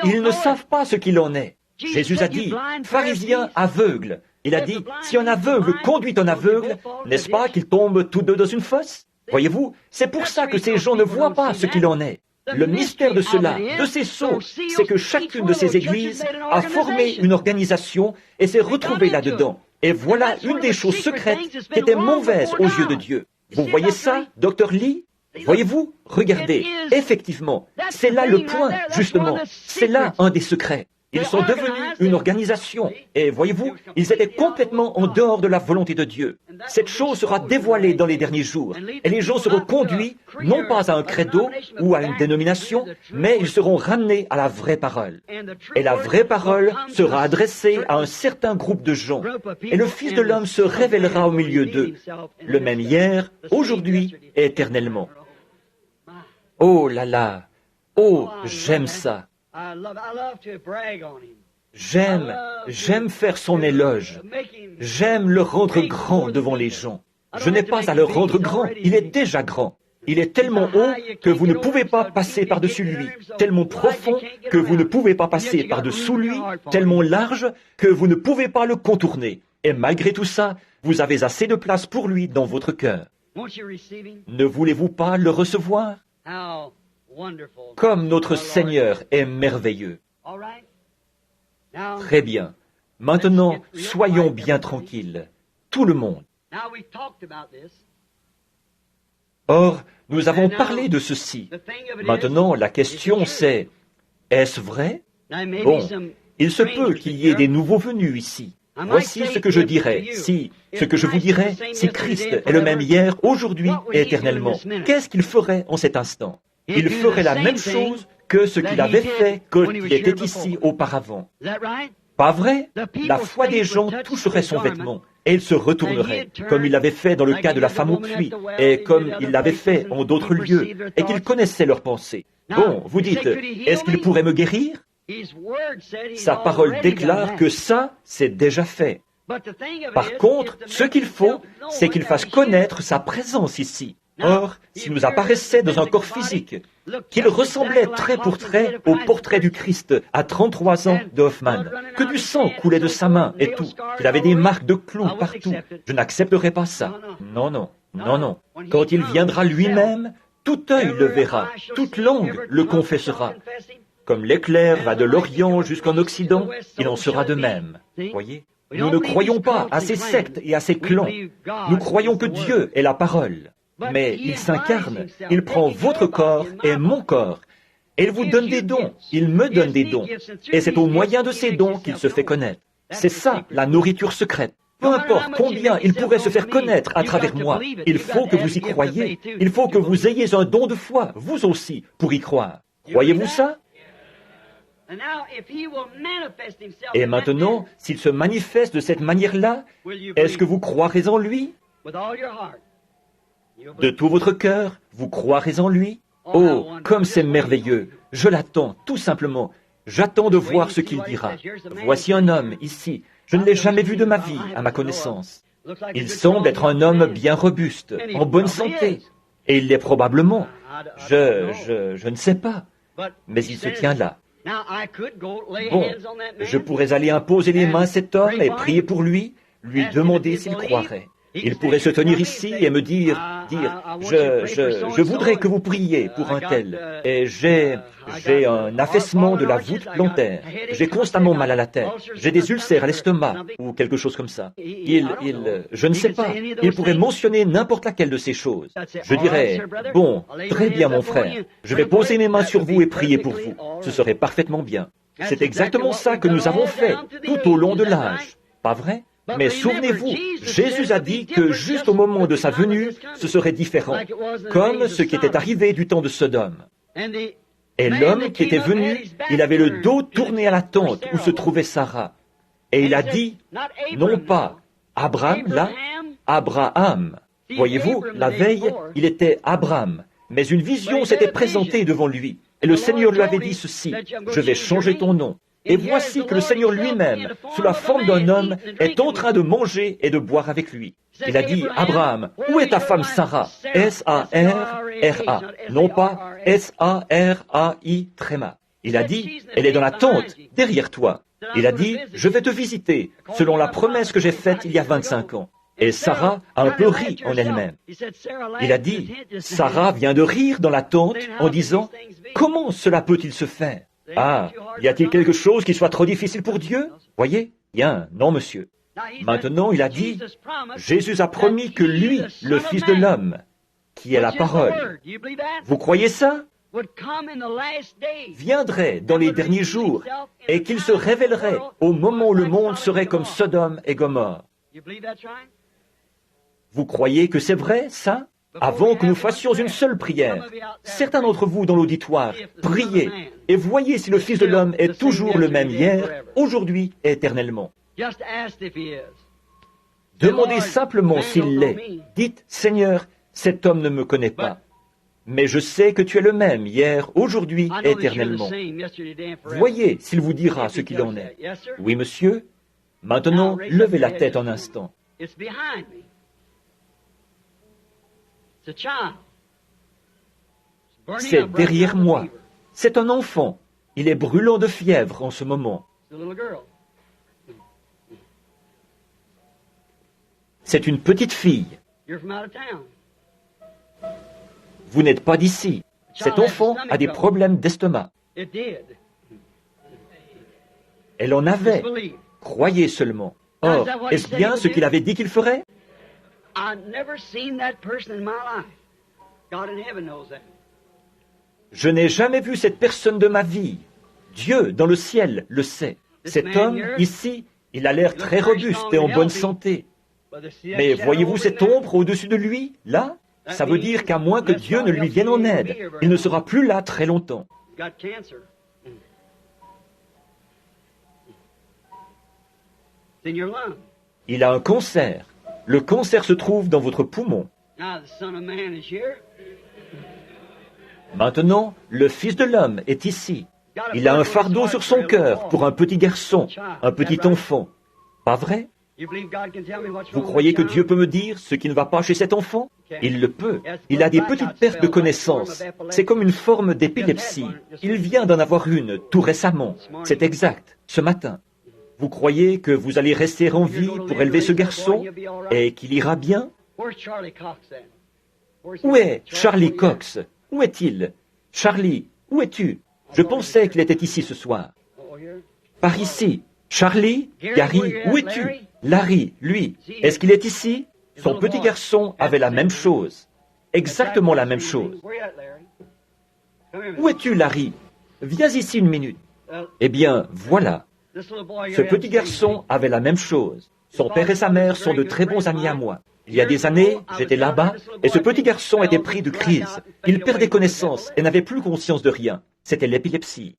Ils ne savent pas ce qu'il en est. Jésus a dit, pharisiens aveugles. Il a dit, si un aveugle conduit un aveugle, n'est-ce pas qu'ils tombent tous deux dans une fosse? Voyez-vous, c'est pour ça que ces gens ne voient pas ce qu'il en est. Le mystère de cela, de ces sceaux, c'est que chacune de ces églises a formé une organisation et s'est retrouvée là-dedans. Et voilà une des choses secrètes qui était mauvaise aux yeux de Dieu. Vous voyez ça, Dr. Lee? Voyez-vous? Regardez, effectivement, c'est là le point, justement. C'est là un des secrets. Ils sont devenus une organisation. Et voyez-vous, ils étaient complètement en dehors de la volonté de Dieu. Cette chose sera dévoilée dans les derniers jours. Et les gens seront conduits, non pas à un credo ou à une dénomination, mais ils seront ramenés à la vraie parole. Et la vraie parole sera adressée à un certain groupe de gens. Et le Fils de l'homme se révélera au milieu d'eux, le même hier, aujourd'hui et éternellement. Oh là là! Oh, j'aime ça! J'aime faire son éloge. J'aime le rendre grand devant les gens. Je n'ai pas à le rendre grand, il est déjà grand. Il est tellement haut que vous ne pouvez pas passer par-dessus lui, tellement profond que vous ne pouvez pas passer par-dessous lui, tellement large que vous ne pouvez pas le contourner. Et malgré tout ça, vous avez assez de place pour lui dans votre cœur. Ne voulez-vous pas le recevoir? Comme notre Seigneur est merveilleux. Très bien. Maintenant, soyons bien tranquilles. Tout le monde. Or, nous avons parlé de ceci. Maintenant, la question c'est, est-ce vrai? Bon, il se peut qu'il y ait des nouveaux venus ici. Voici ce que je dirais, ce que je vous dirais, si Christ est le même hier, aujourd'hui et éternellement. Qu'est-ce qu'il ferait en cet instant? Il ferait la même chose que ce qu'il avait fait quand il était ici auparavant. Pas vrai? La foi des gens toucherait son vêtement et il se retournerait, comme il l'avait fait dans le cas de la femme au puits, et comme il l'avait fait en d'autres lieux, et qu'il connaissait leurs pensées. Bon, vous dites, est-ce qu'il pourrait me guérir? Sa parole déclare que ça, c'est déjà fait. Par contre, ce qu'il faut, c'est qu'il fasse connaître sa présence ici. Or, s'il nous apparaissait dans un corps physique, qu'il ressemblait trait pour trait au portrait du Christ à 33 ans de Hoffman, que du sang coulait de sa main et tout, qu'il avait des marques de clous partout, je n'accepterai pas ça. Non, non, non, non. Quand il viendra lui-même, tout œil le verra, toute langue le confessera. Comme l'éclair va de l'Orient jusqu'en Occident, il en sera de même. Voyez? Nous ne croyons pas à ces sectes et à ces clans. Nous croyons que Dieu est la parole. Mais il s'incarne, il prend votre corps et mon corps, et il vous donne des dons, il me donne des dons, et c'est au moyen de ces dons qu'il se fait connaître. C'est ça, la nourriture secrète. Peu importe combien il pourrait se faire connaître à travers moi, il faut que vous y croyiez, il faut que vous ayez un don de foi, vous aussi, pour y croire. Croyez-vous ça? Et maintenant, s'il se manifeste de cette manière-là, est-ce que vous croirez en lui? De tout votre cœur, vous croirez en lui? Oh, comme c'est merveilleux! Je l'attends, tout simplement. J'attends de voir ce qu'il dira. Voici un homme, ici. Je ne l'ai jamais vu de ma vie, à ma connaissance. Il semble être un homme bien robuste, en bonne santé. Et il l'est probablement. Je ne sais pas. Mais il se tient là. Bon, je pourrais aller imposer les mains à cet homme et prier pour lui demander s'il croirait. Il pourrait se tenir ici et me dire, je voudrais que vous priez pour un tel. Et j'ai un affaissement de la voûte plantaire. J'ai constamment mal à la tête. J'ai des ulcères à l'estomac ou quelque chose comme ça. Je ne sais pas. Il pourrait mentionner n'importe laquelle de ces choses. Je dirais, bon, très bien mon frère. Je vais poser mes mains sur vous et prier pour vous. Ce serait parfaitement bien. C'est exactement ça que nous avons fait tout au long de l'âge. Pas vrai? Mais souvenez-vous, Jésus a dit que juste au moment de sa venue, ce serait différent, comme ce qui était arrivé du temps de Sodome. Et l'homme qui était venu, il avait le dos tourné à la tente où se trouvait Sarah. Et il a dit, non pas Abraham, là, Abraham. Voyez-vous, la veille, il était Abraham. Mais une vision s'était présentée devant lui. Et le Seigneur lui avait dit ceci, je vais changer ton nom. Et voici que le Seigneur lui-même, sous la forme d'un homme, est en train de manger et de boire avec lui. Il a dit, Abraham, où est ta femme Sarah? S-A-R-R-A, non pas S-A-R-A-I, tréma. Il a dit, elle est dans la tente, derrière toi. Il a dit, je vais te visiter, selon la promesse que j'ai faite il y a 25 ans. Et Sarah a un peu ri en elle-même. Il a dit, Sarah vient de rire dans la tente en disant, comment cela peut-il se faire? Ah, y a-t-il quelque chose qui soit trop difficile pour Dieu? Voyez? Bien, non, monsieur. Maintenant, il a dit, Jésus a promis que lui, le Fils de l'homme, qui est la parole, vous croyez ça? Viendrait dans les derniers jours et qu'il se révélerait au moment où le monde serait comme Sodome et Gomorrhe. Vous croyez que c'est vrai, ça? Avant que nous fassions une seule prière, certains d'entre vous dans l'auditoire, priez et voyez si le Fils de l'homme est toujours le même hier, aujourd'hui et éternellement. Demandez simplement s'il l'est. Dites, Seigneur, cet homme ne me connaît pas, mais je sais que tu es le même hier, aujourd'hui et éternellement. Voyez s'il vous dira ce qu'il en est. Oui, monsieur. Maintenant, levez la tête un instant. C'est derrière moi. C'est un enfant. Il est brûlant de fièvre en ce moment. C'est une petite fille. Vous n'êtes pas d'ici. Cet enfant a des problèmes d'estomac. Elle en avait. Croyez seulement. Or, est-ce bien ce qu'il avait dit qu'il ferait? Je n'ai jamais vu cette personne de ma vie. Dieu, dans le ciel, le sait. Cet homme, ici, il a l'air très robuste et en bonne santé. Mais voyez-vous cette ombre au-dessus de lui, là? Ça veut dire qu'à moins que Dieu ne lui vienne en aide, il ne sera plus là très longtemps. Il a un cancer. Le cancer se trouve dans votre poumon. Maintenant, le Fils de l'homme est ici. Il a un fardeau sur son cœur pour un petit garçon, un petit enfant. Pas vrai? Vous croyez que Dieu peut me dire ce qui ne va pas chez cet enfant? Il le peut. Il a des petites pertes de connaissance. C'est comme une forme d'épilepsie. Il vient d'en avoir une tout récemment. C'est exact, ce matin. Vous croyez que vous allez rester en vie pour élever ce garçon et qu'il ira bien? Où est Charlie Cox? Où est-il? Charlie, où es-tu? Je pensais qu'il était ici ce soir. Par ici. Charlie, Gary, où es-tu? Larry, lui, est-ce qu'il est ici? Son petit garçon avait la même chose. exactement la même chose. Où es-tu, Larry? Viens ici une minute. Eh bien, voilà. Ce petit garçon avait la même chose. Son père et sa mère sont de très bons amis à moi. Il y a des années, j'étais là-bas, et ce petit garçon était pris de crise. Il perdait connaissance et n'avait plus conscience de rien. C'était l'épilepsie.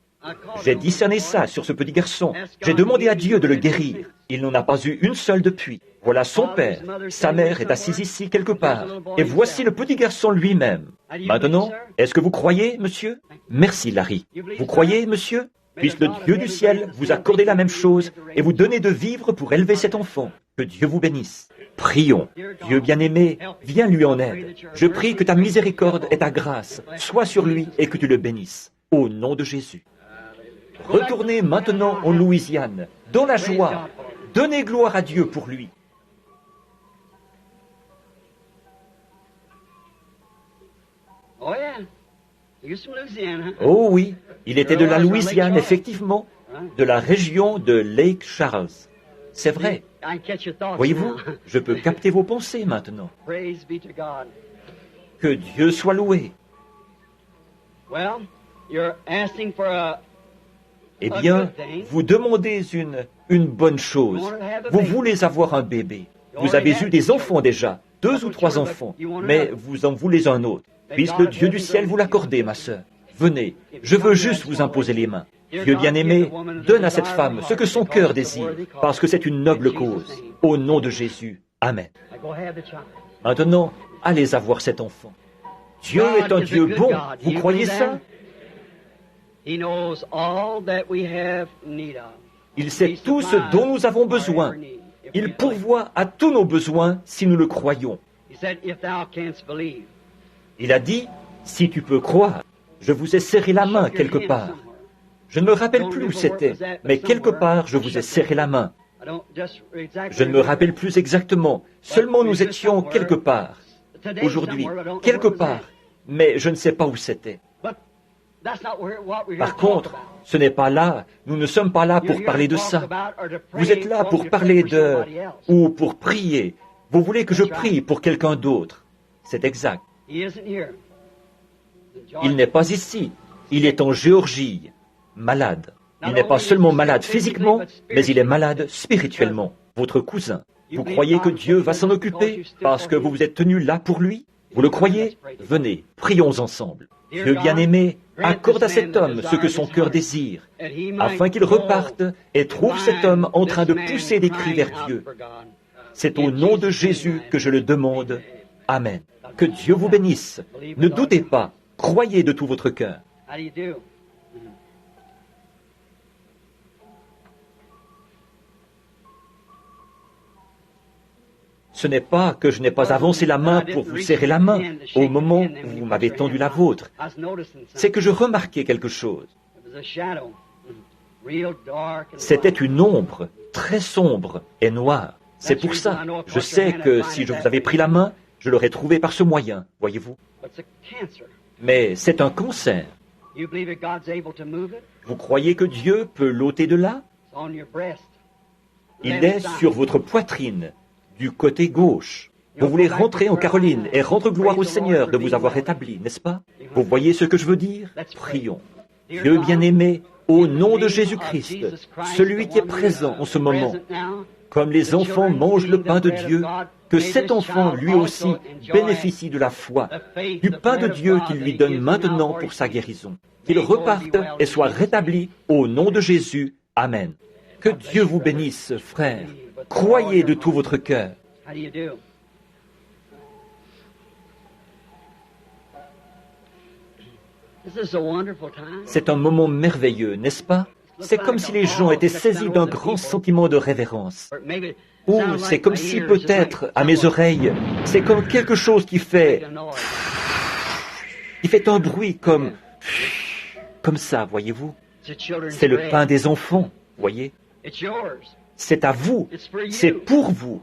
J'ai discerné ça sur ce petit garçon. J'ai demandé à Dieu de le guérir. Il n'en a pas eu une seule depuis. Voilà son père. Sa mère est assise ici quelque part. Et voici le petit garçon lui-même. Maintenant, est-ce que vous croyez, monsieur? Merci, Larry. Vous croyez, monsieur? Puisse le Dieu du ciel vous accorder la même chose et vous donner de vivre pour élever cet enfant. Que Dieu vous bénisse. Prions. Dieu bien-aimé, viens lui en aide. Je prie que ta miséricorde et ta grâce soient sur lui et que tu le bénisses. Au nom de Jésus. Retournez maintenant en Louisiane, dans la joie. Donnez gloire à Dieu pour lui. Oh oui, il était de la Louisiane, effectivement, de la région de Lake Charles. C'est vrai. Voyez-vous, je peux capter vos pensées maintenant. Que Dieu soit loué. Eh bien, vous demandez une bonne chose. Vous voulez avoir un bébé. Vous avez eu des enfants déjà, 2 ou 3 enfants, mais vous en voulez un autre. Puisse le Dieu du ciel vous l'accorder, ma sœur. Venez, je veux juste vous imposer les mains. Dieu bien-aimé, donne à cette femme ce que son cœur désire, parce que c'est une noble cause. Au nom de Jésus. Amen. Maintenant, allez avoir cet enfant. Dieu est un Dieu bon. Vous croyez ça? Il sait tout ce dont nous avons besoin. Il pourvoit à tous nos besoins si nous le croyons. Il a dit, si tu peux croire, je vous ai serré la main quelque part. Je ne me rappelle plus où c'était, mais quelque part je vous ai serré la main. Je ne me rappelle plus exactement, seulement nous étions quelque part. Aujourd'hui, quelque part, mais je ne sais pas où c'était. Par contre, ce n'est pas là, nous ne sommes pas là pour parler de ça. Vous êtes là pour parler de... ou pour prier. Vous voulez que je prie pour quelqu'un d'autre. C'est exact. Il n'est pas ici, il est en Géorgie, malade. Il n'est pas seulement malade physiquement, mais il est malade spirituellement. Votre cousin, vous croyez que Dieu va s'en occuper parce que vous vous êtes tenu là pour lui? Vous le croyez? Venez, prions ensemble. Dieu bien-aimé, accorde à cet homme ce que son cœur désire, afin qu'il reparte et trouve cet homme en train de pousser des cris vers Dieu. C'est au nom de Jésus que je le demande. Amen. Que Dieu vous bénisse. Ne doutez pas, croyez de tout votre cœur. Ce n'est pas que je n'ai pas avancé la main pour vous serrer la main au moment où vous m'avez tendu la vôtre. C'est que je remarquais quelque chose. C'était une ombre très sombre et noire. C'est pour ça. Je sais que si je vous avais pris la main, je l'aurais trouvé par ce moyen, voyez-vous. Mais c'est un cancer. Vous croyez que Dieu peut l'ôter de là? Il est sur votre poitrine, du côté gauche. Vous voulez rentrer en Caroline et rendre gloire au Seigneur de vous avoir rétabli, n'est-ce pas? Vous voyez ce que je veux dire? Prions. Dieu bien-aimé, au nom de Jésus-Christ, celui qui est présent en ce moment, comme les enfants mangent le pain de Dieu, que cet enfant, lui aussi, bénéficie de la foi, du pain de Dieu qu'il lui donne maintenant pour sa guérison. Qu'il reparte et soit rétabli au nom de Jésus. Amen. Que Dieu vous bénisse, frères. Croyez de tout votre cœur. C'est un moment merveilleux, n'est-ce pas? C'est comme si les gens étaient saisis d'un grand sentiment de révérence. Ou c'est comme si peut-être, à mes oreilles, c'est comme quelque chose qui fait un bruit comme ça, voyez-vous? C'est le pain des enfants, voyez? C'est à vous, c'est pour vous.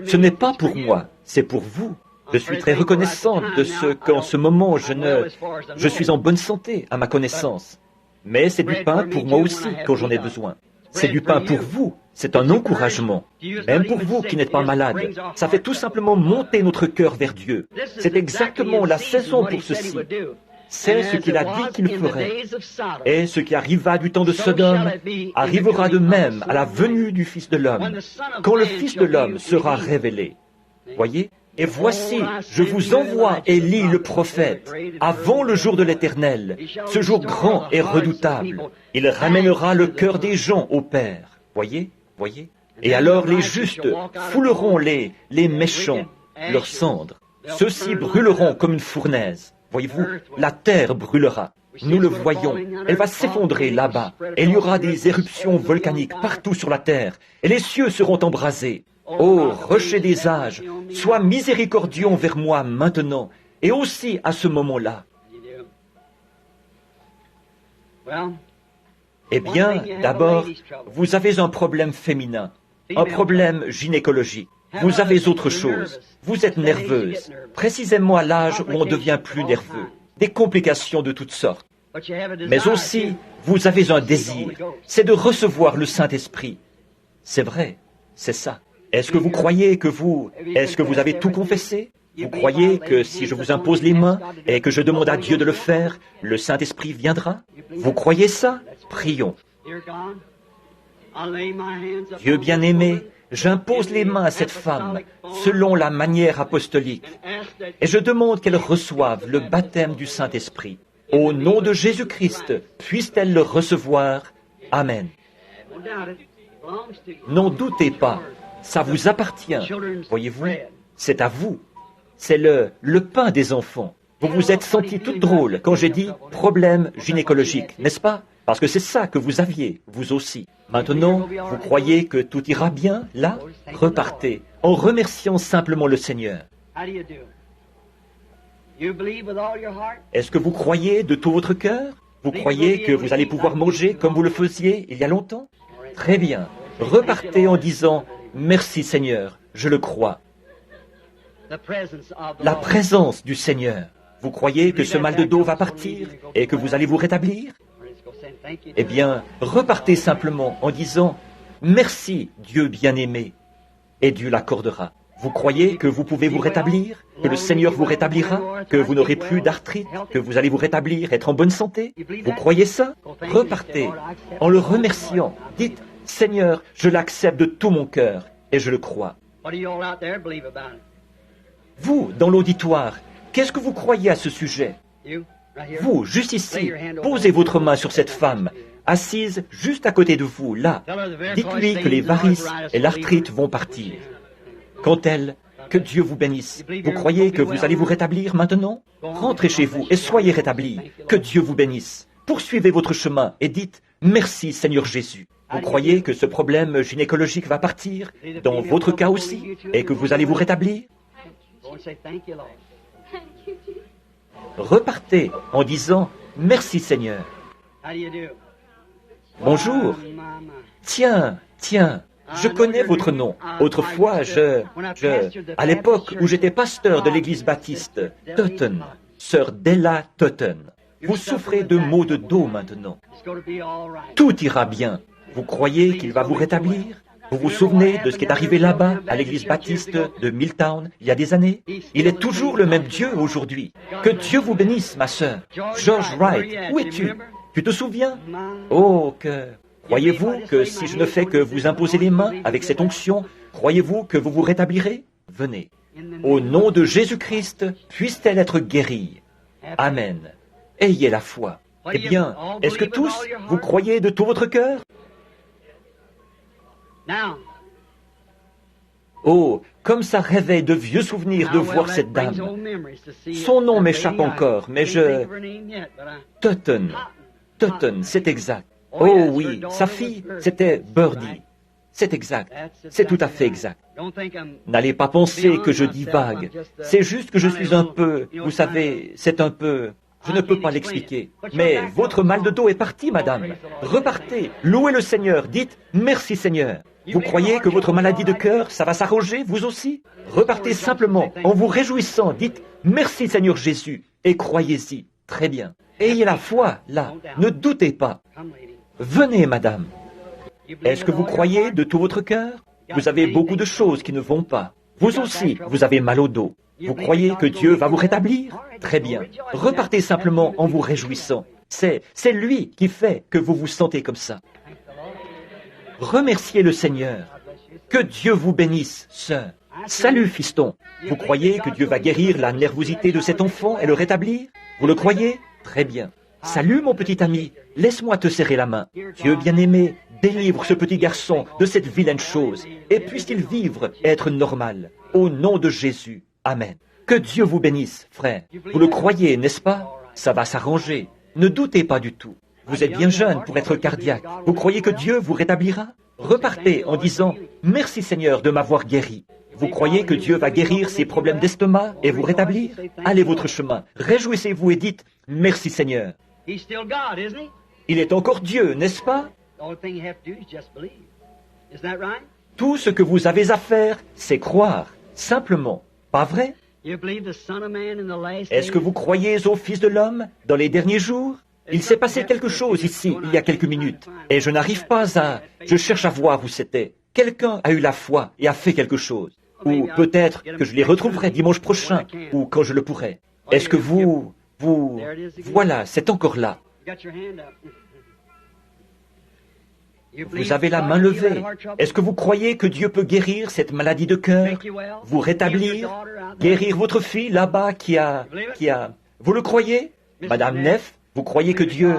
Ce n'est pas pour moi, c'est pour vous. Je suis très reconnaissante de ce qu'en ce moment je suis en bonne santé à ma connaissance. Mais c'est du pain pour moi aussi quand j'en ai besoin. C'est du pain pour vous. C'est un encouragement. Même pour vous qui n'êtes pas malade. Ça fait tout simplement monter notre cœur vers Dieu. C'est exactement la saison pour ceci. C'est ce qu'il a dit qu'il ferait. Et ce qui arriva du temps de Sodome arrivera de même à la venue du Fils de l'homme, quand le Fils de l'homme sera révélé. Voyez? Et voici, je vous envoie Élie le prophète, avant le jour de l'Éternel, ce jour grand et redoutable. Il ramènera le cœur des gens au Père. Voyez? Voyez? Et alors les justes fouleront les méchants, leurs cendres. Ceux-ci brûleront comme une fournaise. Voyez-vous, la terre brûlera. Nous le voyons. Elle va s'effondrer là-bas. Et il y aura des éruptions volcaniques partout sur la terre. Et les cieux seront embrasés. Ô rocher des âges, sois miséricordieux envers moi maintenant, et aussi à ce moment-là. Eh bien, d'abord, vous avez un problème féminin, un problème gynécologique. Vous avez autre chose. Vous êtes nerveuse, précisément à l'âge où on devient plus nerveux. Des complications de toutes sortes. Mais aussi, vous avez un désir, c'est de recevoir le Saint-Esprit. C'est vrai, c'est ça. Est-ce que vous croyez que est-ce que vous avez tout confessé? Vous croyez que si je vous impose les mains et que je demande à Dieu de le faire, le Saint-Esprit viendra? Vous croyez ça? Prions. Dieu bien-aimé, j'impose les mains à cette femme selon la manière apostolique et je demande qu'elle reçoive le baptême du Saint-Esprit. Au nom de Jésus-Christ, puisse-t-elle le recevoir? Amen. N'en doutez pas, ça vous appartient. Voyez-vous, c'est à vous. C'est le pain des enfants. Vous vous êtes senti toute drôle quand j'ai dit problème gynécologique, n'est-ce pas? Parce que c'est ça que vous aviez, vous aussi. Maintenant, vous croyez que tout ira bien, là? Repartez, en remerciant simplement le Seigneur. Est-ce que vous croyez de tout votre cœur? Vous croyez que vous allez pouvoir manger comme vous le faisiez il y a longtemps? Très bien. Repartez en disant « Merci Seigneur, je le crois ». La présence du Seigneur. Vous croyez que ce mal de dos va partir et que vous allez vous rétablir? Eh bien, repartez simplement en disant « Merci Dieu bien-aimé » et Dieu l'accordera. Vous croyez que vous pouvez vous rétablir, que le Seigneur vous rétablira, que vous n'aurez plus d'arthrite, que vous allez vous rétablir, être en bonne santé? Vous croyez ça? Repartez en le remerciant. Dites « Seigneur, je l'accepte de tout mon cœur et je le crois. » Vous, dans l'auditoire, qu'est-ce que vous croyez à ce sujet? Vous, juste ici, posez votre main sur cette femme, assise juste à côté de vous, là. Dites-lui que les varices et l'arthrite vont partir. Quand elle, que Dieu vous bénisse. Vous croyez que vous allez vous rétablir maintenant? Rentrez chez vous et soyez rétablis. Que Dieu vous bénisse. Poursuivez votre chemin et dites « Merci Seigneur Jésus ». Vous croyez que ce problème gynécologique va partir, dans votre cas aussi, et que vous allez vous rétablir? Repartez en disant « Merci Seigneur ». Bonjour. Tiens, je connais votre nom. Autrefois, à l'époque où j'étais pasteur de l'église baptiste, Totten, sœur Della Totten. Vous souffrez de maux de dos maintenant. Tout ira bien. Vous croyez qu'il va vous rétablir? Vous vous souvenez de ce qui est arrivé là-bas, à l'église baptiste de Milltown, il y a des années? Il est toujours le même Dieu aujourd'hui. Que Dieu vous bénisse, ma sœur. George Wright, où es-tu? Tu te souviens? Oh, que... Croyez-vous que si je ne fais que vous imposer les mains avec cette onction, croyez-vous que vous vous rétablirez? Venez. Au nom de Jésus-Christ, puisse-t-elle être guérie. Amen. Ayez la foi. Eh bien, est-ce que tous, vous croyez de tout votre cœur? Oh, comme ça réveille de vieux souvenirs de voir cette dame. Son nom m'échappe encore, mais Totten, c'est exact. Oh oui, sa fille, c'était Birdie. C'est exact. C'est tout à fait exact. N'allez pas penser que je divague. C'est juste que je suis un peu, vous savez, c'est un peu... Je ne peux pas l'expliquer. Mais votre mal de dos est parti, madame. Repartez, louez le Seigneur, dites « Merci Seigneur ». Vous croyez que votre maladie de cœur, ça va s'arranger, vous aussi? Repartez simplement, en vous réjouissant, dites « Merci Seigneur Jésus » et croyez-y. Très bien. Ayez la foi, là. Ne doutez pas. Venez, madame. Est-ce que vous croyez de tout votre cœur? Vous avez beaucoup de choses qui ne vont pas. Vous aussi, vous avez mal au dos. Vous croyez que Dieu va vous rétablir? Très bien. Repartez simplement en vous réjouissant. C'est lui qui fait que vous vous sentez comme ça. Remerciez le Seigneur. Que Dieu vous bénisse, sœur. Salut, fiston. Vous croyez que Dieu va guérir la nervosité de cet enfant et le rétablir? Vous le croyez? Très bien. Salut, mon petit ami. Laisse-moi te serrer la main. Dieu bien-aimé, délivre ce petit garçon de cette vilaine chose et puisse-t-il vivre et être normal. Au nom de Jésus. Amen. Que Dieu vous bénisse, frère. Vous le croyez, n'est-ce pas? Ça va s'arranger. Ne doutez pas du tout. Vous êtes bien jeune pour être cardiaque. Vous croyez que Dieu vous rétablira? Repartez en disant « Merci Seigneur de m'avoir guéri ». Vous croyez que Dieu va guérir ces problèmes d'estomac et vous rétablir? Allez votre chemin. Réjouissez-vous et dites « Merci Seigneur ». Il est encore Dieu, n'est-ce pas? Tout ce que vous avez à faire, c'est croire. Simplement. Pas vrai? Est-ce que vous croyez au Fils de l'homme dans les derniers jours? Il s'est passé quelque chose ici, il y a quelques minutes, et je n'arrive pas à... Je cherche à voir où c'était. Quelqu'un a eu la foi et a fait quelque chose. Ou peut-être que je les retrouverai dimanche prochain, ou quand je le pourrai. Est-ce que vous... Voilà, c'est encore là. Vous avez la main levée. Est-ce que vous croyez que Dieu peut guérir cette maladie de cœur? Vous rétablir? Guérir votre fille là-bas qui a... Vous le croyez? Madame Neff, vous croyez que Dieu...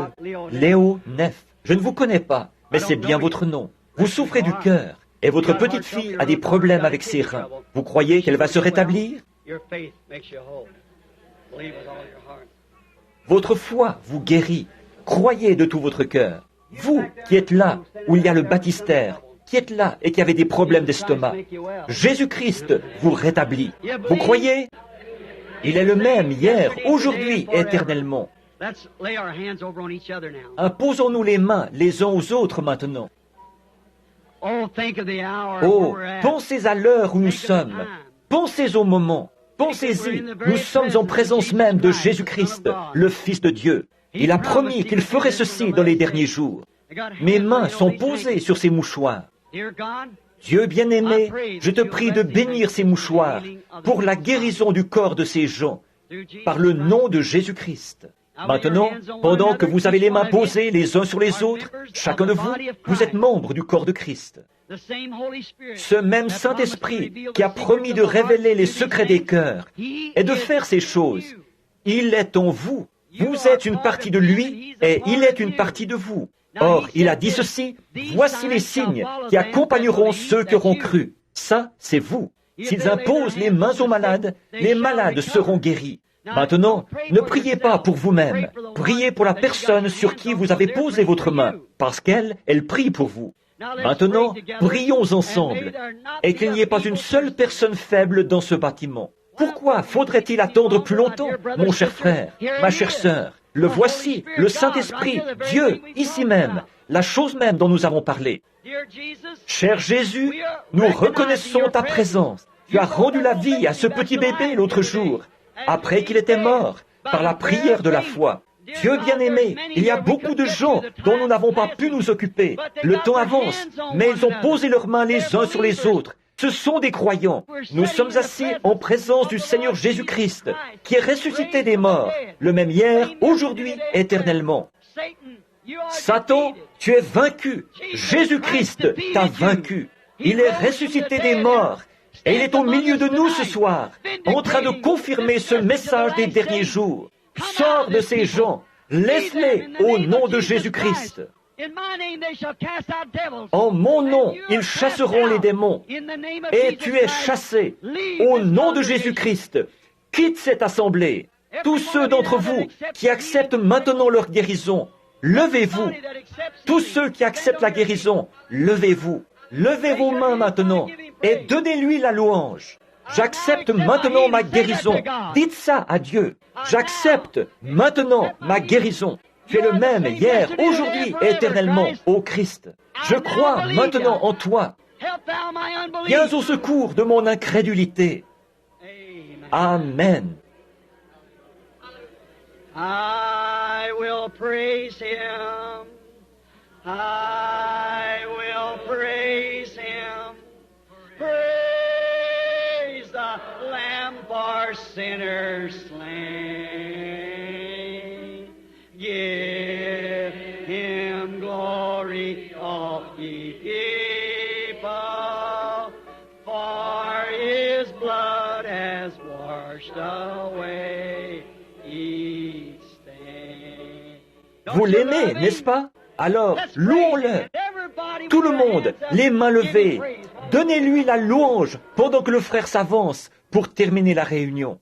Léo Neff, je ne vous connais pas, mais c'est bien votre nom. Vous souffrez du cœur, et votre petite fille a des problèmes avec ses reins. Vous croyez qu'elle va se rétablir? Votre foi vous guérit. Croyez de tout votre cœur. Vous qui êtes là, où il y a le baptistère, qui êtes là et qui avez des problèmes d'estomac, Jésus-Christ vous rétablit. Vous croyez? Il est le même hier, aujourd'hui et éternellement. Imposons-nous les mains les uns aux autres maintenant. Oh, pensez à l'heure où nous sommes. Pensez au moment. Pensez-y. Nous sommes en présence même de Jésus-Christ, le Fils de Dieu. Il a promis qu'il ferait ceci dans les derniers jours. Mes mains sont posées sur ces mouchoirs. Dieu bien-aimé, je te prie de bénir ces mouchoirs pour la guérison du corps de ces gens, par le nom de Jésus-Christ. Maintenant, pendant que vous avez les mains posées les uns sur les autres, chacun de vous, vous êtes membre du corps de Christ. Ce même Saint-Esprit qui a promis de révéler les secrets des cœurs et de faire ces choses, il est en vous. Vous êtes une partie de lui et il est une partie de vous. Or, il a dit ceci, « Voici les signes qui accompagneront ceux qui auront cru. » Ça, c'est vous. S'ils imposent les mains aux malades, les malades seront guéris. Maintenant, ne priez pas pour vous-même. Priez pour la personne sur qui vous avez posé votre main, parce qu'elle prie pour vous. Maintenant, prions ensemble, et qu'il n'y ait pas une seule personne faible dans ce bâtiment. Pourquoi faudrait-il attendre plus longtemps, mon cher frère, ma chère sœur? Le voici, le Saint-Esprit, Dieu, ici même, la chose même dont nous avons parlé. Cher Jésus, nous reconnaissons ta présence. Tu as rendu la vie à ce petit bébé l'autre jour, après qu'il était mort, par la prière de la foi. Dieu bien-aimé, il y a beaucoup de gens dont nous n'avons pas pu nous occuper. Le temps avance, mais ils ont posé leurs mains les uns sur les autres. Ce sont des croyants. Nous sommes assis en présence du Seigneur Jésus-Christ, qui est ressuscité des morts, le même hier, aujourd'hui, éternellement. Satan, tu es vaincu. Jésus-Christ t'a vaincu. Il est ressuscité des morts. Et il est au milieu de nous ce soir, en train de confirmer ce message des derniers jours. Sors de ces gens, laisse-les au nom de Jésus-Christ. En mon nom, ils chasseront les démons. Et tu es chassé. Au nom de Jésus-Christ, quitte cette assemblée. Tous ceux d'entre vous qui acceptent maintenant leur guérison, levez-vous. Tous ceux qui acceptent la guérison, levez-vous. Levez vos mains maintenant et donnez-lui la louange. J'accepte maintenant ma guérison. Dites ça à Dieu. J'accepte maintenant ma guérison. Tu es le même hier, aujourd'hui et éternellement, ô Christ. Je crois maintenant en toi. Viens au secours de mon incrédulité. Amen. I will praise him. I will Lamb for sinners slain. Give him glory, all ye people, for his blood has washed away each stain. Vous l'aimez, n'est-ce pas? Alors, louons-le. Tout le monde, les mains levées, donnez-lui la louange pendant que le frère s'avance pour terminer la réunion.